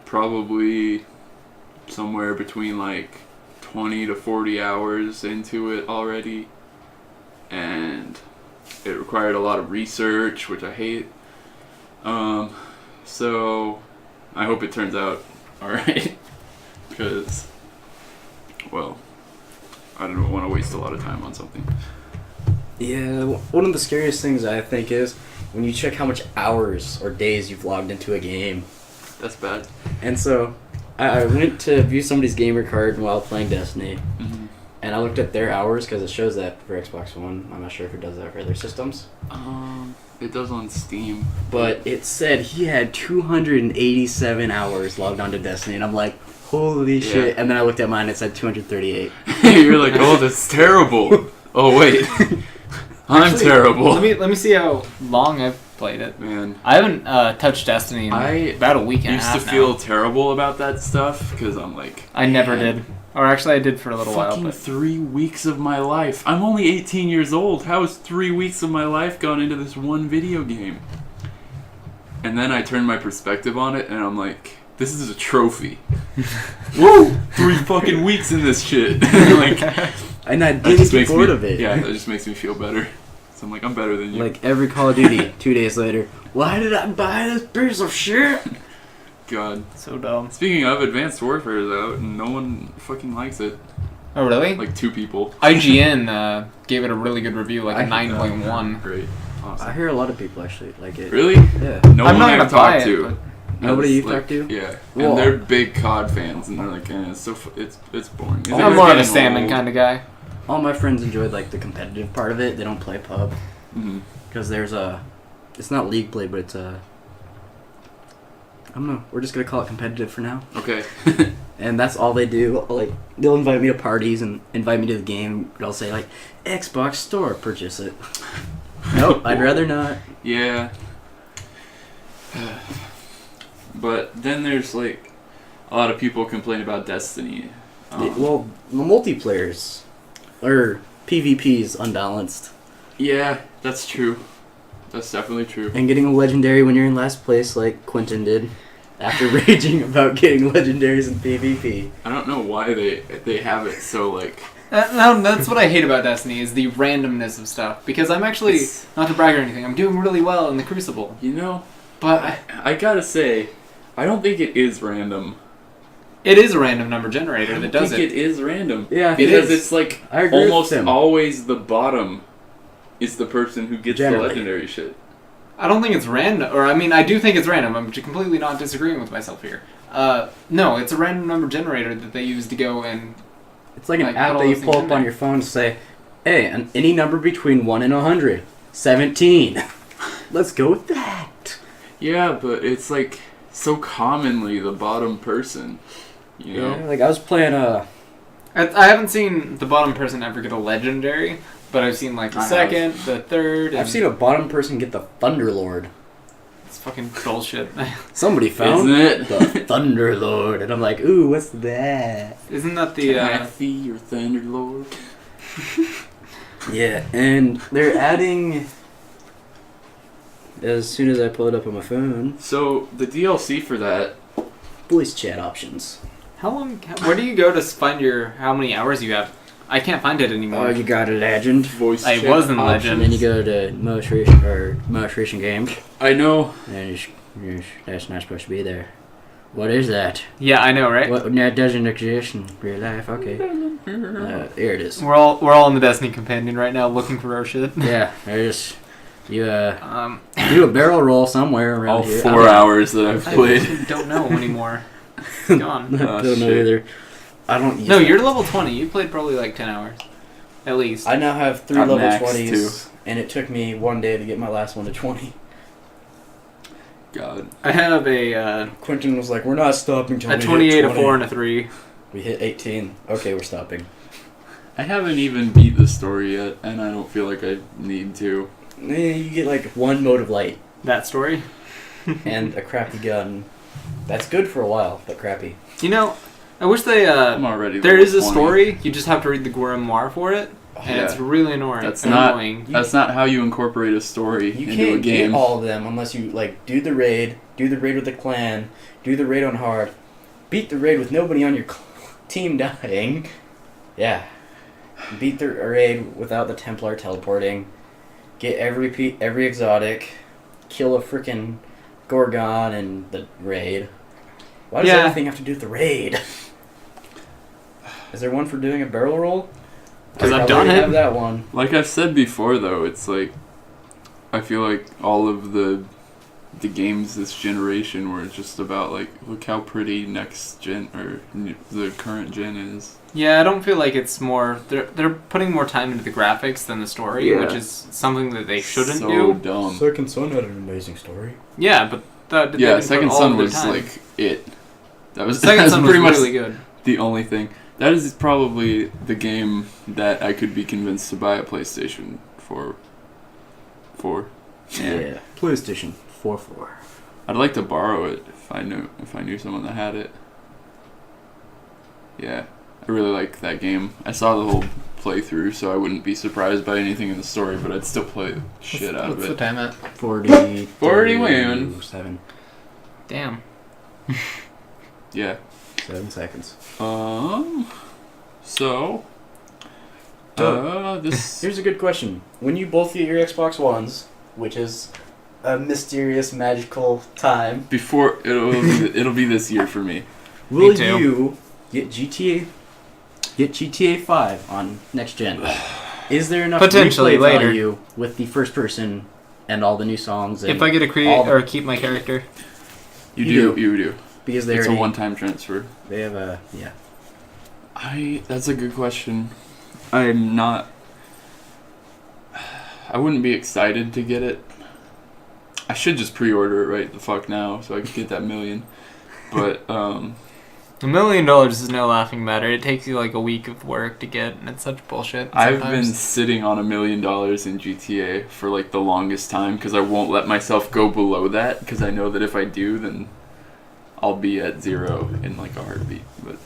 probably somewhere between like 20 to 40 hours into it already, and it required a lot of research, which I hate. So I hope it turns out alright, because, well, I don't want to waste a lot of time on something. Yeah, one of the scariest things I think is when you check how much hours or days you've logged into a game. That's bad. And so I went to view somebody's gamer card while playing Destiny, Mm-hmm. and I looked at their hours because it shows that for Xbox One. I'm not sure if it does that for other systems. It does on Steam. But it said he had 287 hours logged onto Destiny, and I'm like, holy shit. And then I looked at mine and it said 238. You're like, oh, that's terrible. Oh, wait. I'm Actually, terrible. Let me see how long I've played it. Man. I haven't touched Destiny in I about a week and a used half to feel now. terrible about that stuff, because I'm like... I never man, did. Or actually I did for a little while. Fucking But 3 weeks of my life. I'm only 18 years old. How has 3 weeks of my life gone into this one video game? And then I turned my perspective on it, and I'm like, this is a trophy. Woo! 3 fucking weeks in this shit. Like, And I that didn't just get makes bored me, of it. Yeah, that just makes me feel better. So I'm like, I'm better than you. Like every Call of Duty, 2 days later, why did I buy this piece of shit? God. so dumb. Speaking of, Advanced Warfare is out, and no one fucking likes it. Oh really? Like 2 people. IGN gave it a really good review, like a I- 9.1. Great. I Awesome. hear a lot of people actually like it. Really? Yeah. No I'm one not I've gonna buy talked it. to. But Nobody has, you've like, talked to? Yeah, Well, and they're big COD fans, and they're like, it's so it's boring. Is it I'm more of a getting salmon old? kind of guy. all my friends enjoyed like the competitive part of it. They don't play pub Mhm. because there's it's not league play, but it's I don't know. We're just gonna call it competitive for now. Okay. And that's all they do. Like they'll invite me to parties and invite me to the game. But I'll say like Xbox Store, purchase it. Nope, I'd rather not. Yeah. But then there's like a lot of people complain about Destiny. Well, the multiplayers or PvP's unbalanced. Yeah, that's true. That's definitely true. And getting a legendary when you're in last place, like Quentin did, after raging about getting legendaries in PvP. I don't know why they have it so like. No, that's what I hate about Destiny is the randomness of stuff. Because I'm actually, It's- not to brag or anything, I'm doing really well in the Crucible. You know, But I gotta say, I don't think it is random. it is a random number generator I that don't does think it. it is random. Yeah, Because is. it's like I agree with almost him. always the bottom is the person who gets Generally. the legendary shit. I don't think it's random, or I mean, I do think it's random. I'm completely not disagreeing with myself here. No, it's a random number generator that they use to go and It's like an Like, app put all that you those pull things up in on there. your phone to say, hey, any number between 1 and 100. 17. Let's go with that. Yeah, but it's like so commonly the bottom person. You know? Yeah, like I was playing I haven't seen the bottom person ever get a legendary, but I've seen like the I have. second, the third. And I've seen a bottom person get the Thunderlord. It's fucking bullshit. Somebody found Isn't it? the Thunderlord, and I'm like, ooh, what's that? Isn't that the? Kathy or Thunderlord? Yeah, and they're adding. As soon as I pull it up on my phone, So the DLC for that, voice chat options. How long? Where do you go to find your how many hours you have? I can't find it Oh, anymore. you got a legend. voice I chat was in option. And then you go to most recent games, I know. and that's not supposed to be there. What is that? Yeah, I know, right? What that doesn't exist in real life? Okay, here it is. We're all in the Destiny Companion right now, looking for our shit. Yeah, there's you. Um, Do a barrel roll somewhere around All here. 4 hours that I've played. I don't know anymore. It's gone. I Oh, don't know shit. either. I don't use No, that. you're level 20. You played probably like 10 hours. At least. I now have 3 I'm level max, 20s, and it took me 1 day to get my last one to 20. God. I have a Quentin was like, we're not stopping till we hit 28, a 20. 4, and a 3. We hit 18. Okay, we're stopping. I haven't even beat the story yet, and I don't feel like I need to. You get like 1 mode of light That story? and a crappy gun. That's good for a while, but crappy. You know, I wish they, I'm already there level is a 20. story, you just have to read the grimoire for it, and Yeah. it's really annoying. That's and not- annoying. That's not how you incorporate a story You into a can't game. get all of them unless you like do the raid with the clan, do the raid on hard, beat the raid with nobody on your team dying. Yeah. Beat the raid without the Templar teleporting. Get every exotic. Kill a freaking Gorgon in the raid. Why does Yeah. everything have to do with the raid? Is there one for doing a barrel roll? 'Cause I I've probably done it. have that one. Like I've said before, though, it's like I feel like all of the games this generation were just about like, look how pretty next gen or the current gen is. Yeah, I don't feel like it's more. They're putting more time into the graphics than the story, Yeah. which is something that they shouldn't so do. dumb. Second Son had an amazing story. Yeah, but they Yeah, didn't Second put all Son of the was time. like it. That was Second that's Son was pretty much really good. the only thing. That is probably the game that I could be convinced to buy a PlayStation for. Yeah. PlayStation 4. I'd like to borrow it if I knew someone that had it. Yeah, I really like that game. I saw the whole playthrough, so I wouldn't be surprised by anything in the story, but I'd still play the shit out of What's the it. time at? 40. 41. 7. Damn. Yeah. 7 seconds. So. This. Here's a good question. When you both get your Xbox Ones, which is a mysterious, magical time, Before it'll be this year for me. will too. you get GTA 5 on next gen? Is there enough Potentially replay later. value with the first person and all the new songs? And If I get to create all the- or keep my character, You You do. because they It's a already one-time transfer. they have a That's a good question. I'm not. I wouldn't be excited to get it. I should just pre-order it right the fuck now so I can get that million. But $1 million is no laughing matter. It takes you like a week of work to get, and it's such bullshit. I've been sometimes. sitting on $1 million in GTA for like the longest time because I won't let myself go below that because I know that if I do, then I'll be at 0 in like a heartbeat. But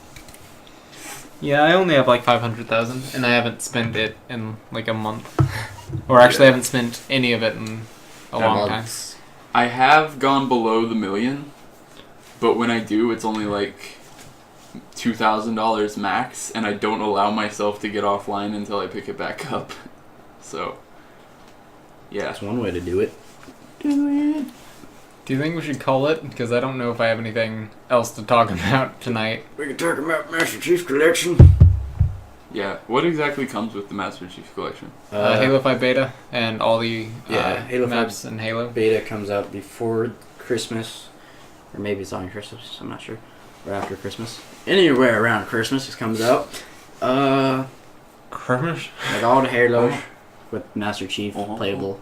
Yeah, I only have like 500,000, and I haven't spent it in like a month, or actually, I haven't spent any of it in a long time. I have gone below the million, but when I do, it's only like $2,000 max, and I don't allow myself to get offline until I pick it back up. So, yeah. That's one way to do it. Do you think we should call it? Because I don't know if I have anything else to talk about tonight. We can talk about Master Chief Collection. Yeah. What exactly comes with the Master Chief Collection? Halo 5 beta and all the Halo 5 maps in Halo. Beta comes out before Christmas, or maybe it's on Christmas. I'm not sure. Or after Christmas. Anywhere around Christmas, it comes out. Christmas? Like all the Halos with Master Chief Uh-huh. playable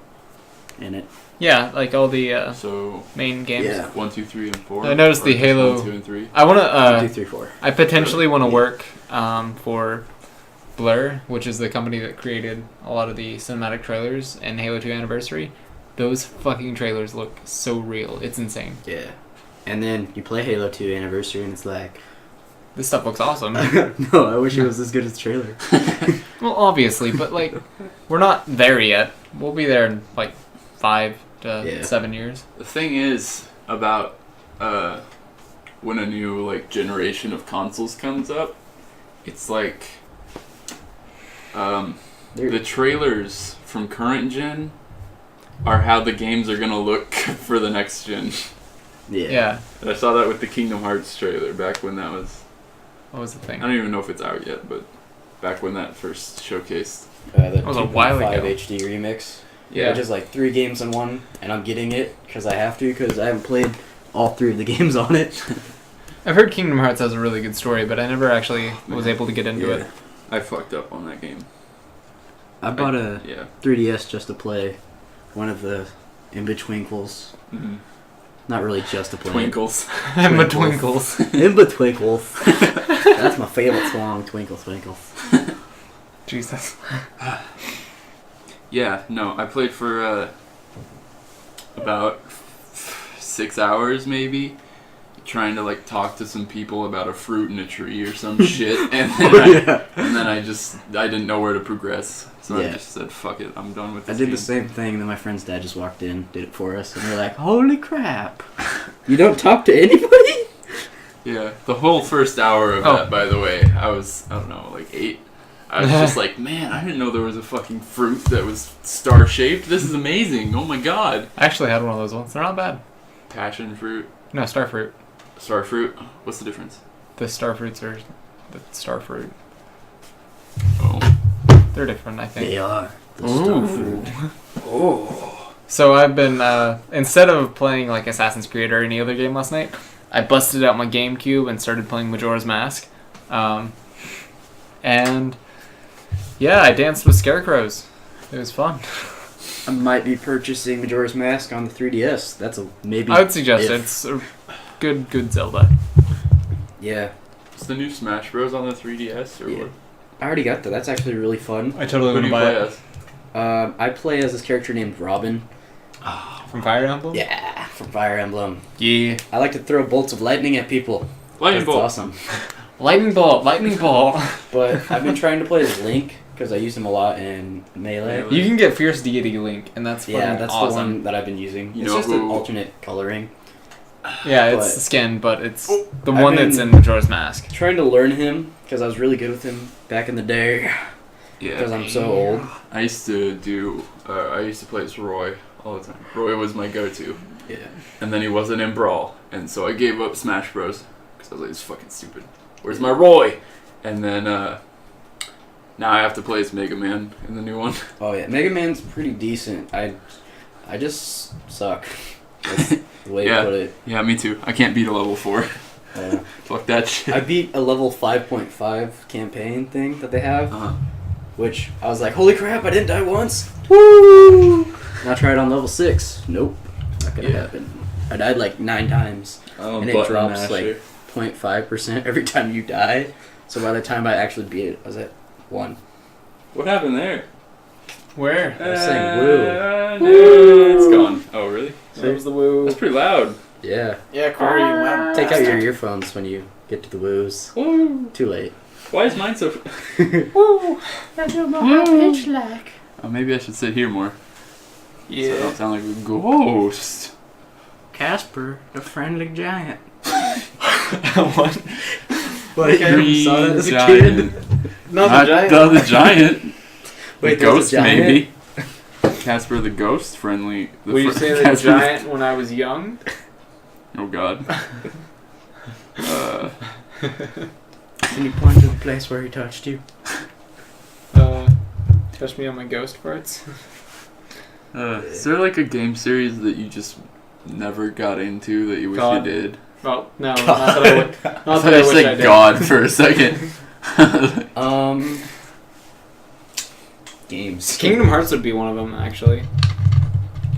in it. Yeah, like all the So, main games. Yeah. 1, 2, 3, and 4. I noticed or the just Halo- 1, 2, and 3. I want 1, 2, to. 3, 4. I potentially want to work for Blur, which is the company that created a lot of the cinematic trailers in Halo 2 Anniversary. Those fucking trailers look so real. It's insane. Yeah. And then you play Halo 2 Anniversary and it's like, This stuff looks awesome. no, I wish it was as good as the trailer. Well, obviously, but like, we're not there yet. We'll be there in like 5 to 7 years. The thing is about when a new like generation of consoles comes up, it's like the trailers from current gen are how the games are gonna look for the next gen. Yeah. And I saw that with the Kingdom Hearts trailer back when that was. What was the I thing? don't even know if it's out yet, but back when that first showcased. The was a while 2.5 ago. HD remix. Yeah. Just like 3 games in one, and I'm getting it because I have to because I haven't played all 3 of the games on it. I've heard Kingdom Hearts has a really good story, but I never actually was able to get into it. I fucked up on that game. I bought a Yeah. 3DS just to play one of the In-Betwinkles. Mm-hmm. Not really just to play. Twinkles. I'm a Twinkles. In-Betwinkles. That's my favorite song, Twinkle Twinkle. Jesus. Yeah, no, I played for about 6 hours maybe, trying to like talk to some people about a fruit in a tree or some shit, and then I didn't know where to progress, so I Yeah. just said fuck it, I'm done with I this did game. the same thing, and then my friend's dad just walked in, did it for us, and we're like, holy crap. You don't talk to anybody? Yeah, the whole first hour of Oh. that, by the way, I don't know, like 8. I was just like, man, I didn't know there was a fucking fruit that was star-shaped. This is amazing. Oh my god. I actually had one of those ones. They're not bad. Passion fruit, No, starfruit. star fruit. What's the difference? The starfruits are the starfruit. Oh. They're different, I think. They are. The Ooh. star fruit. Oh. So I've been instead of playing like Assassin's Creed or any other game last night, I busted out my GameCube and started playing Majora's Mask, and yeah, I danced with scarecrows. It was fun. I might be purchasing Majora's Mask on the 3DS. That's a maybe. I would suggest if. it. It's a good Zelda. Yeah. Is the new Smash Bros on the 3DS or Yeah. what? I already got that. That's actually really fun. I totally Who do you play as? I play as this character named Robin. From Fire Emblem. Yeah, from Fire Emblem. Yeah. I like to throw bolts of lightning at people. Lightning That's Bolt. awesome. Lightning bolt. Lightning bolt. But I've been trying to play as Link because I use him a lot in Melee. Melee. You can get Fierce Deity Link, and that's Yeah, fucking that's awesome. the one that I've been using. You It's know just an who- alternate coloring. Yeah, it's But- the skin, but it's the I've one that's been- in Majora's Mask. Trying to learn him because I was really good with him back in the day because Yeah. I'm so old. I used to play as Roy all the time. Roy was my go-to. Yeah. And then he wasn't in Brawl, and so I gave up Smash Bros. Because I was like, it's fucking stupid. Where's my Roy? And then now I have to play as Mega Man in the new one. Oh yeah, Mega Man's pretty decent. I just suck. That's the way Yeah. to put it. Yeah, me too. I can't beat a level 4. Yeah. Fuck that shit. I beat a level 5.5 campaign thing that they have, Uh-huh. which I was like, holy crap, I didn't die once. Woo! And I tried on level 6. Nope. Not gonna Yeah. happen. I died like 9 times. Oh, And it button drops, masher. like, 0.5% every time you die. So by the time I actually beat it, I was at 1. What happened there? Where? I was saying woo. No, it's gone. Oh, really? That was the woo. That's pretty loud. Yeah. Yeah, Corey, you went. Take out your earphones when you get to the woos. Woo. Too late. Why is mine so... Woo. I don't know how pitch like. Oh, maybe I should sit here more. So I Yeah. don't sound like a ghost. Casper, the friendly giant. What? What? You Green saw that as a giant. kid? Not the giant. The giant. Wait, The there's a ghost, giant? maybe. Casper the ghost, friendly. Were you saying the Casper- giant when I was young? Oh God. Can you point to the place where he touched you? Touch me on my ghost parts. Is there like a game series that you just never got into that you wish God. you did? Well, no, not that I would. Not I that I wish I said did. God for a second. Games. Kingdom Hearts would be one of them, actually.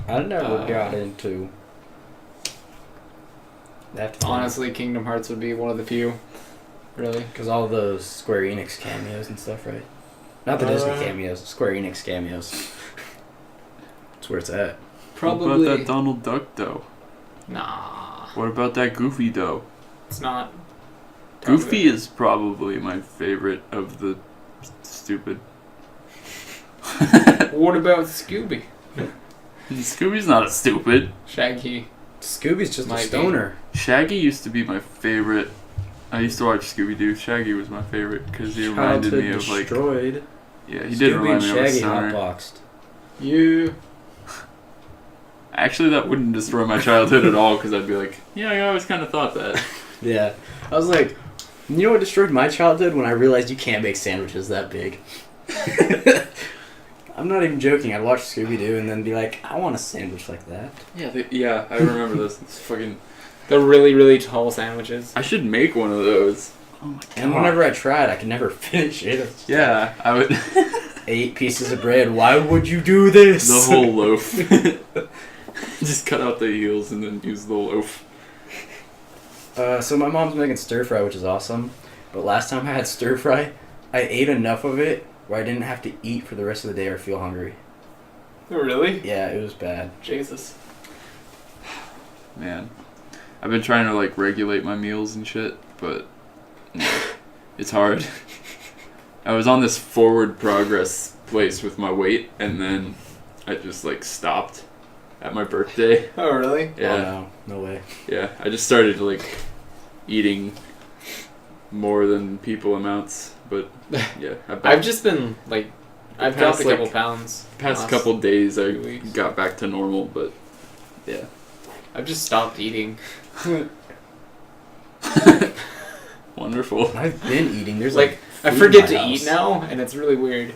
I never Uh, got into that. Honestly, Kingdom Hearts would be one of the few. Really. Because all those Square Enix cameos and stuff, right? Not the Disney Uh, cameos, Square Enix cameos. That's where it's at. What about that Donald Duck though? Nah, What about that Goofy though? it's not. Goofy is probably my favorite of the stupid. What about Scooby? Scooby's not a stupid. Shaggy. Scooby's just Might a be. stoner. Shaggy used to be my favorite. I used to watch Scooby Doo. Shaggy was my favorite because he reminded me of like. destroyed. Yeah, he did Scooby remind and me of a Shaggy stoner. hotboxed. You. Actually, that wouldn't destroy my childhood at all because I'd be like, yeah, I always kind of thought that. Yeah. I was like, you know what destroyed my childhood? When I realized you can't make sandwiches that big. I'm not even joking. I'd watch Scooby Doo and then be like, I want a sandwich like that. Yeah, I remember this. It's fucking. The really, really tall sandwiches. I should make one of those. Oh my god. And whenever I tried, I could never finish it. It's just Yeah, I would. 8 pieces of bread. Why would you do this? The whole loaf. Just cut out the heels and then use the loaf. So my mom's making stir fry, which is awesome. But last time I had stir fry, I ate enough of it where I didn't have to eat for the rest of the day or feel hungry. Oh, really? Yeah, it was bad. Jesus. Man, I've been trying to like regulate my meals and shit, but it's hard. I was on this forward progress place with my weight, and then I just like stopped at my birthday. Oh, really? Yeah, Oh, no way. yeah. I just started like eating more than people amounts, but yeah. I've just been like, I've dropped a Past, couple like, pounds. past last couple days I few weeks. got back to normal, but yeah. I've just stopped eating. Wonderful. I've been eating. There's Like, I food in forget my to house. eat now, and it's really weird.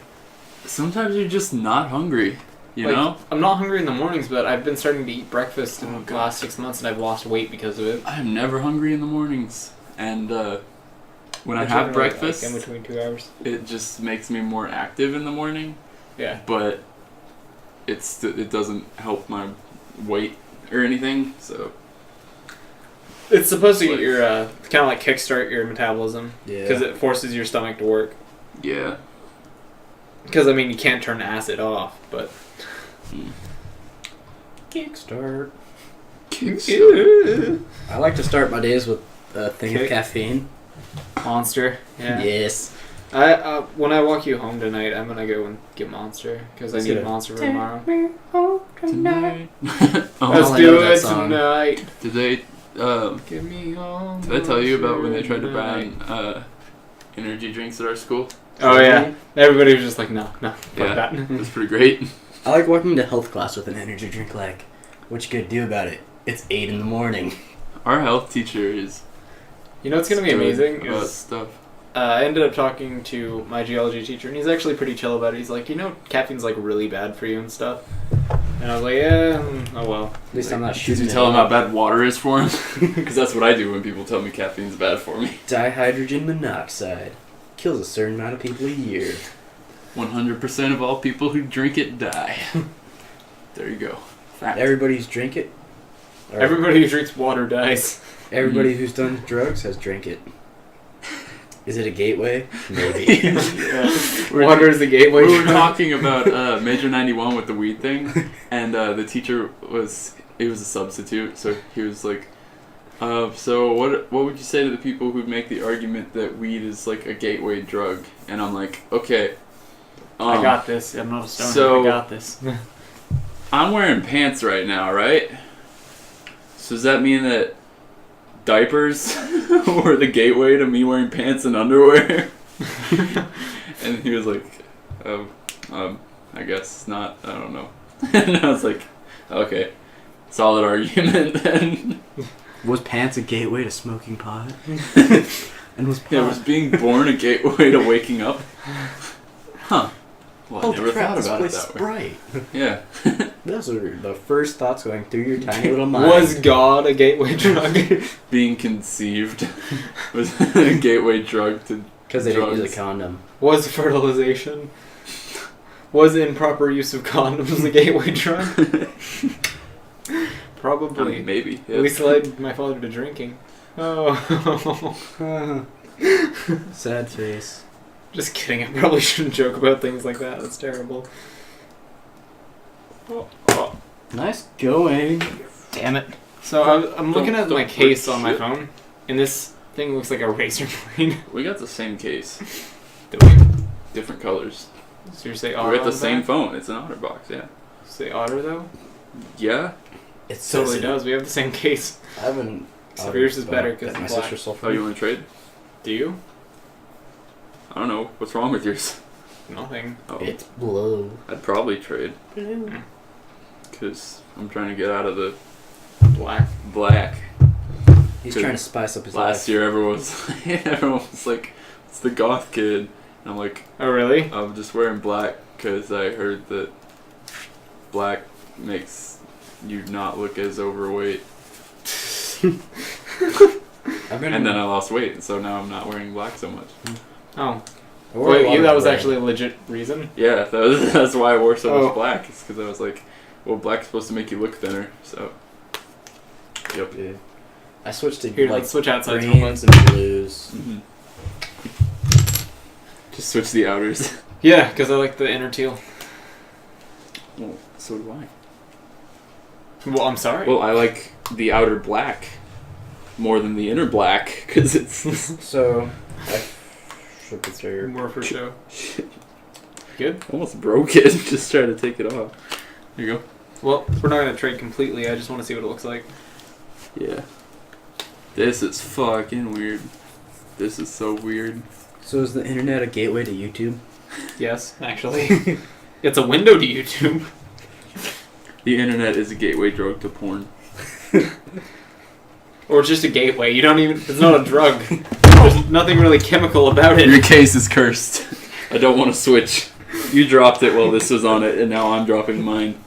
Sometimes you're just not hungry, you Like, know? I'm not hungry in the mornings, but I've been starting to eat breakfast in Oh, the God. last 6 months, and I've lost weight because of it. I'm never hungry in the mornings, and when I But have generally, breakfast, like, in between 2 hours. it just makes me more active in the morning, Yeah. but it doesn't help my weight or anything, so It's supposed to Like- get your kind of like kickstart your metabolism Yeah. because it forces your stomach to work. yeah. Because I mean, you can't turn acid off, but Kickstart. Monster. I like to start my days with a thing of Kick. caffeine. Yeah. Yes. I when I walk you home tonight, I'm gonna go and get Monster because I Let's need get it. Monster for tomorrow. Tonight. Let's Oh, I do know that it song. tonight. Did they? Give me home. Did I tell you about when they tried to tonight. ban energy drinks at our school? Oh yeah, everybody was just like, no, fuck Yeah. that. It was pretty great. I like walking to health class with an energy drink. Like, what you gonna do about it? It's 8 in the morning. Our health teacher is You know what's gonna be good amazing about is stuff. I ended up talking to my geology teacher, and he's actually pretty chill about it. He's like, you know, caffeine's like really bad for you and stuff. And I was like, yeah, oh well. At least I'm not Did shooting you it tell him up. how bad water is for him? Because that's what I do when people tell me caffeine's bad for me. Dihydrogen monoxide kills a certain amount of people a year. 100% of all people who drink it die. There you go. Fact. Everybody who's drink it. or Everybody who drinks water dies. Everybody who's done drugs has drank it. Is it a gateway? Maybe. Water is the gateway. We were drug. talking about Major 91 with the weed thing, and the teacher he was a substitute, so he was like, so what would you say to the people who make the argument that weed is like a gateway drug? And I'm like, okay. I got this. I'm not a stoner. so- I got this. I'm wearing pants right now, right? So does that mean that diapers were the gateway to me wearing pants and underwear? And he was like, I guess not. I don't know. And I was like, okay, solid argument then. Was pants a gateway to smoking pot? And was pot... Yeah, was being born a gateway to waking up? Huh. Well, I Holy never crap, thought this about it place is that way. bright. Yeah. Those are the first thoughts going through your tiny little mind. Was God a gateway drug? Being conceived was a gateway drug to Because they didn't use drugs. a condom. Was fertilization? Was improper use of condoms a gateway drug? I Probably. mean, maybe. At least it led my father to drinking. Oh. Sad face. Just kidding. I probably shouldn't joke about things like that. That's terrible. Nice going. Damn it. So I'm looking at my Don't case break on my shit. phone, and this thing looks like a razor blade. We got the same case, Do we? different colors. So you say otter We're at the on same back? phone. It's an OtterBox, yeah. Say otter though? Yeah. It Totally does. We have the same case. I haven't. So yours is better because my it's black. sister sold Oh, you want to trade? Do you? I don't know. What's wrong with yours? Nothing. Oh, It's blue. I'd probably trade because I'm trying to get out of the Black. black. He's Good. trying to spice up his Last life. year, everyone was like, "It's the goth kid," and I'm like, Oh really? I'm just wearing black because I heard that black makes you not look as overweight. I've been. And then I lost weight, and so now I'm not wearing black so much. Oh. I wore a lot Wait, of that was red. actually a legit reason? Yeah, that's why I wore so Oh. much black. It's because I was like, well, black's supposed to make you look thinner, so. Yep. Yeah. I switched to Here, like let's switch outsides real quick. greens and blues. Mm-hmm. Just switch the outers. Yeah, because I like the inner teal. Well, so do I. Well, I'm sorry. Well, I like the outer black more than the inner black because it's So, I flipped it here. More for show. Good? almost broke it. Just trying to take it off. Here you go. Well, we're not going to trade completely. I just want to see what it looks like. Yeah. This is fucking weird. This is so weird. So is the internet a gateway to YouTube? Yes, actually. It's a window to YouTube. The internet is a gateway drug to porn. Or it's just a gateway. You don't even... It's not a drug. There's nothing really chemical about it. Your case is cursed. I don't want to switch. You dropped it while this was on it, and now I'm dropping mine.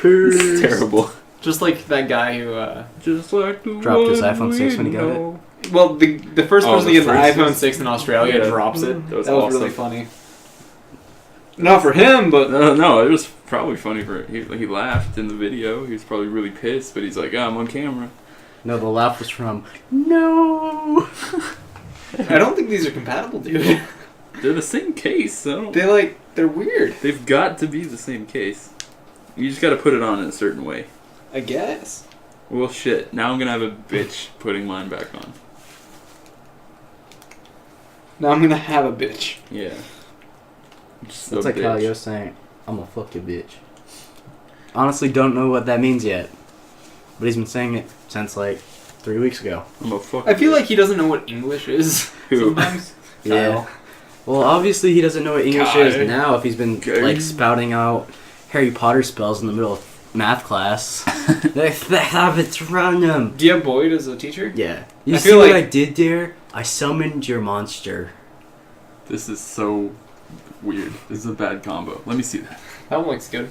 It's terrible. Just like that guy who... Just like the Dropped his one iPhone 6 when he got it. know. Well, the first Oh, person to the get an first iPhone one? 6 in Australia Yeah. drops it. That was really awesome. funny. Not for him, but... No, it was probably funny for he laughed in the video. He was probably really pissed, but he's like, oh, I'm on camera. No, the laugh was from no. I don't think these are compatible, dude. They're the same case. So They're weird. they've got to be the same case. You just got to put it on in a certain way. I guess. Well, shit. Now I'm gonna have a bitch putting mine back on. Now I'm gonna have a bitch. Yeah. Just That's a like bitch. how you're saying, I'm a fuck your bitch. Honestly, don't know what that means yet. But he's been saying it since like 3 weeks ago. I'm a fuck. I feel like he doesn't know what English is Who? sometimes. Yeah. Kyle. Well, obviously he doesn't know what English God. is now if he's been Okay. like spouting out Harry Potter spells in the middle of math class. They have it random. Do you have Boyd as a teacher? Yeah. You I see feel what like- I did there? I summoned your monster. This is so weird. This is a bad combo. Let me see that. That one looks good.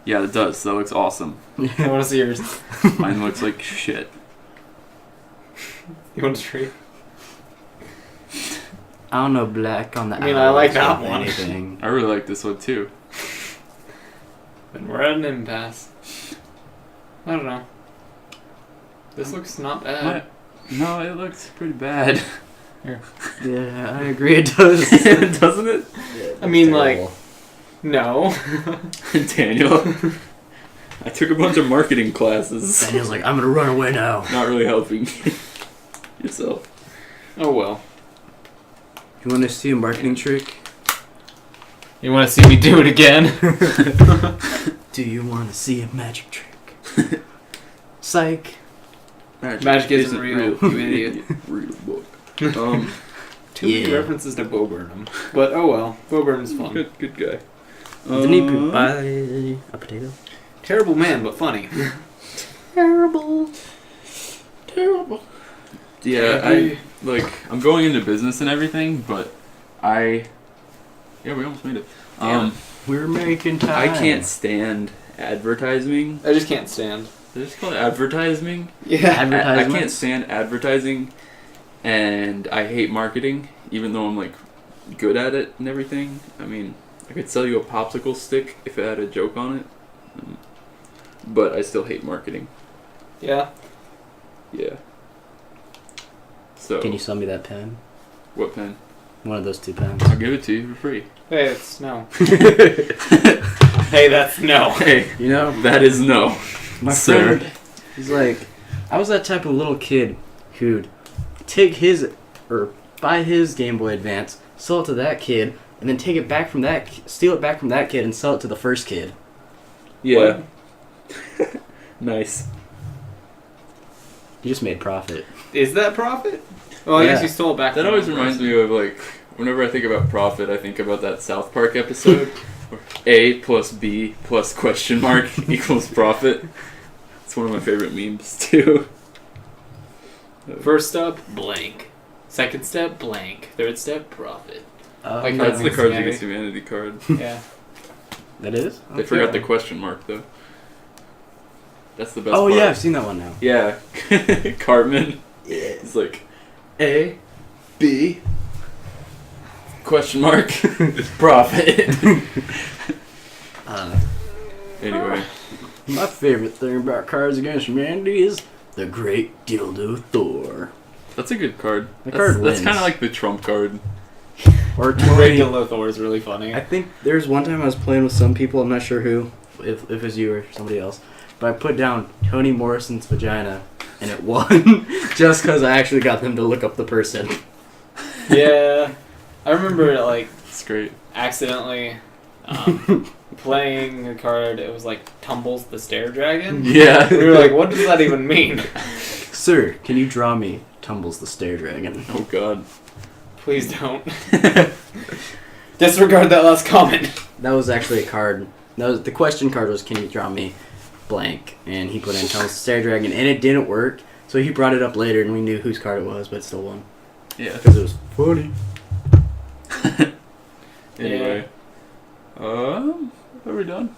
Yeah, it does. That looks awesome. I want to see yours. Mine looks like shit. You want to trade? I don't know, black on the I mean, I like outlets that or one. anything. I really like this one too. And we're at an impasse. I don't know. This looks not bad. No, it looks pretty bad. Yeah, I agree it does. Doesn't it? I mean, like- No. Daniel. I took a bunch of marketing classes. Daniel's like, I'm gonna run away now. Not really helping yourself. Oh well. You want to see a marketing trick? You want to see me do it again? Do you want to see a magic trick? Psych. Magic isn't real, you idiot. Read a book. Too many Yeah. references to Bo Burnham. But oh well. Bo Burnham's fun. Good guy. Didn't he buy a potato? Terrible man, but funny. Terrible. Yeah, I'm going into business and everything, but yeah, we almost made it. We're making time. I can't stand advertising. I just can't stand. Did I just call it advertising? Yeah. I Advertisement. can't stand advertising, and I hate marketing, even though I'm like good at it and everything. I mean, I could sell you a popsicle stick if it had a joke on it, but I still hate marketing. Yeah. Yeah. So, Can you sell me that pen? what pen? One of those two pens. I'll give it to you for free. Hey, it's no. Hey, that's no. Hey, You know, that is no. my Sir. friend, he's like, I was that type of little kid who'd take his, or buy his Game Boy Advance, sell it to that kid, and then take it back from that, steal it back from that kid and sell it to the first kid. Yeah. Nice. You just made profit. Is that profit? Well, I guess Yeah. you stole it back. That from always the reminds person. me of like, whenever I think about profit, I think about that South Park episode where A plus B plus question mark equals profit. It's one of my favorite memes too. First step, blank. Second step, blank. Third step, profit. Like That's the Cards Cards Against Against Humanity card. Yeah. That is? They forgot the question mark though. That's the best Oh part. yeah, I've seen that one now. Yeah. Cartman. Yeah. It's like A, B, question mark, profit. Anyway. My favorite thing about Cards Against Humanity is the Great Dildo Thor. That's a good card. The That's, card that's wins. kind of like the trump card. Or Great 20. Dildo Thor is really funny. I think there's one time I was playing with some people, I'm not sure who, if it was you or somebody else, but I put down Toni Morrison's vagina, and it won, just because I actually got them to look up the person. Yeah, I remember like It's great. accidentally playing a card. It was like Tumbles the Stair Dragon. Yeah. We were like, what does that even mean? Sir, can you draw me Tumbles the Stair Dragon? Oh god. Please don't. Disregard that last comment. That was actually a card. That was the question card was, can you draw me blank? And he put in Tumbles the Stair Dragon, and it didn't work. So he brought it up later, and we knew whose card it was, but it still won. Yeah. Because it was funny. Anyway. Are we done?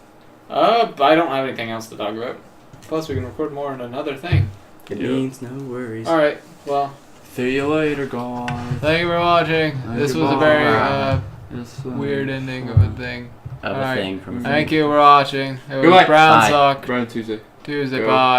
I don't have anything else to talk about. Plus, we can record more on another thing. It Yeah. means no worries. All right. Well, See you later, guys. thank you for watching. This was a very weird ending of a thing. Of a Alright. thing from a Thank you for watching. It was Goodbye. Brown Bye. Sock Brian Tuesday. Tuesday. Go. Bye.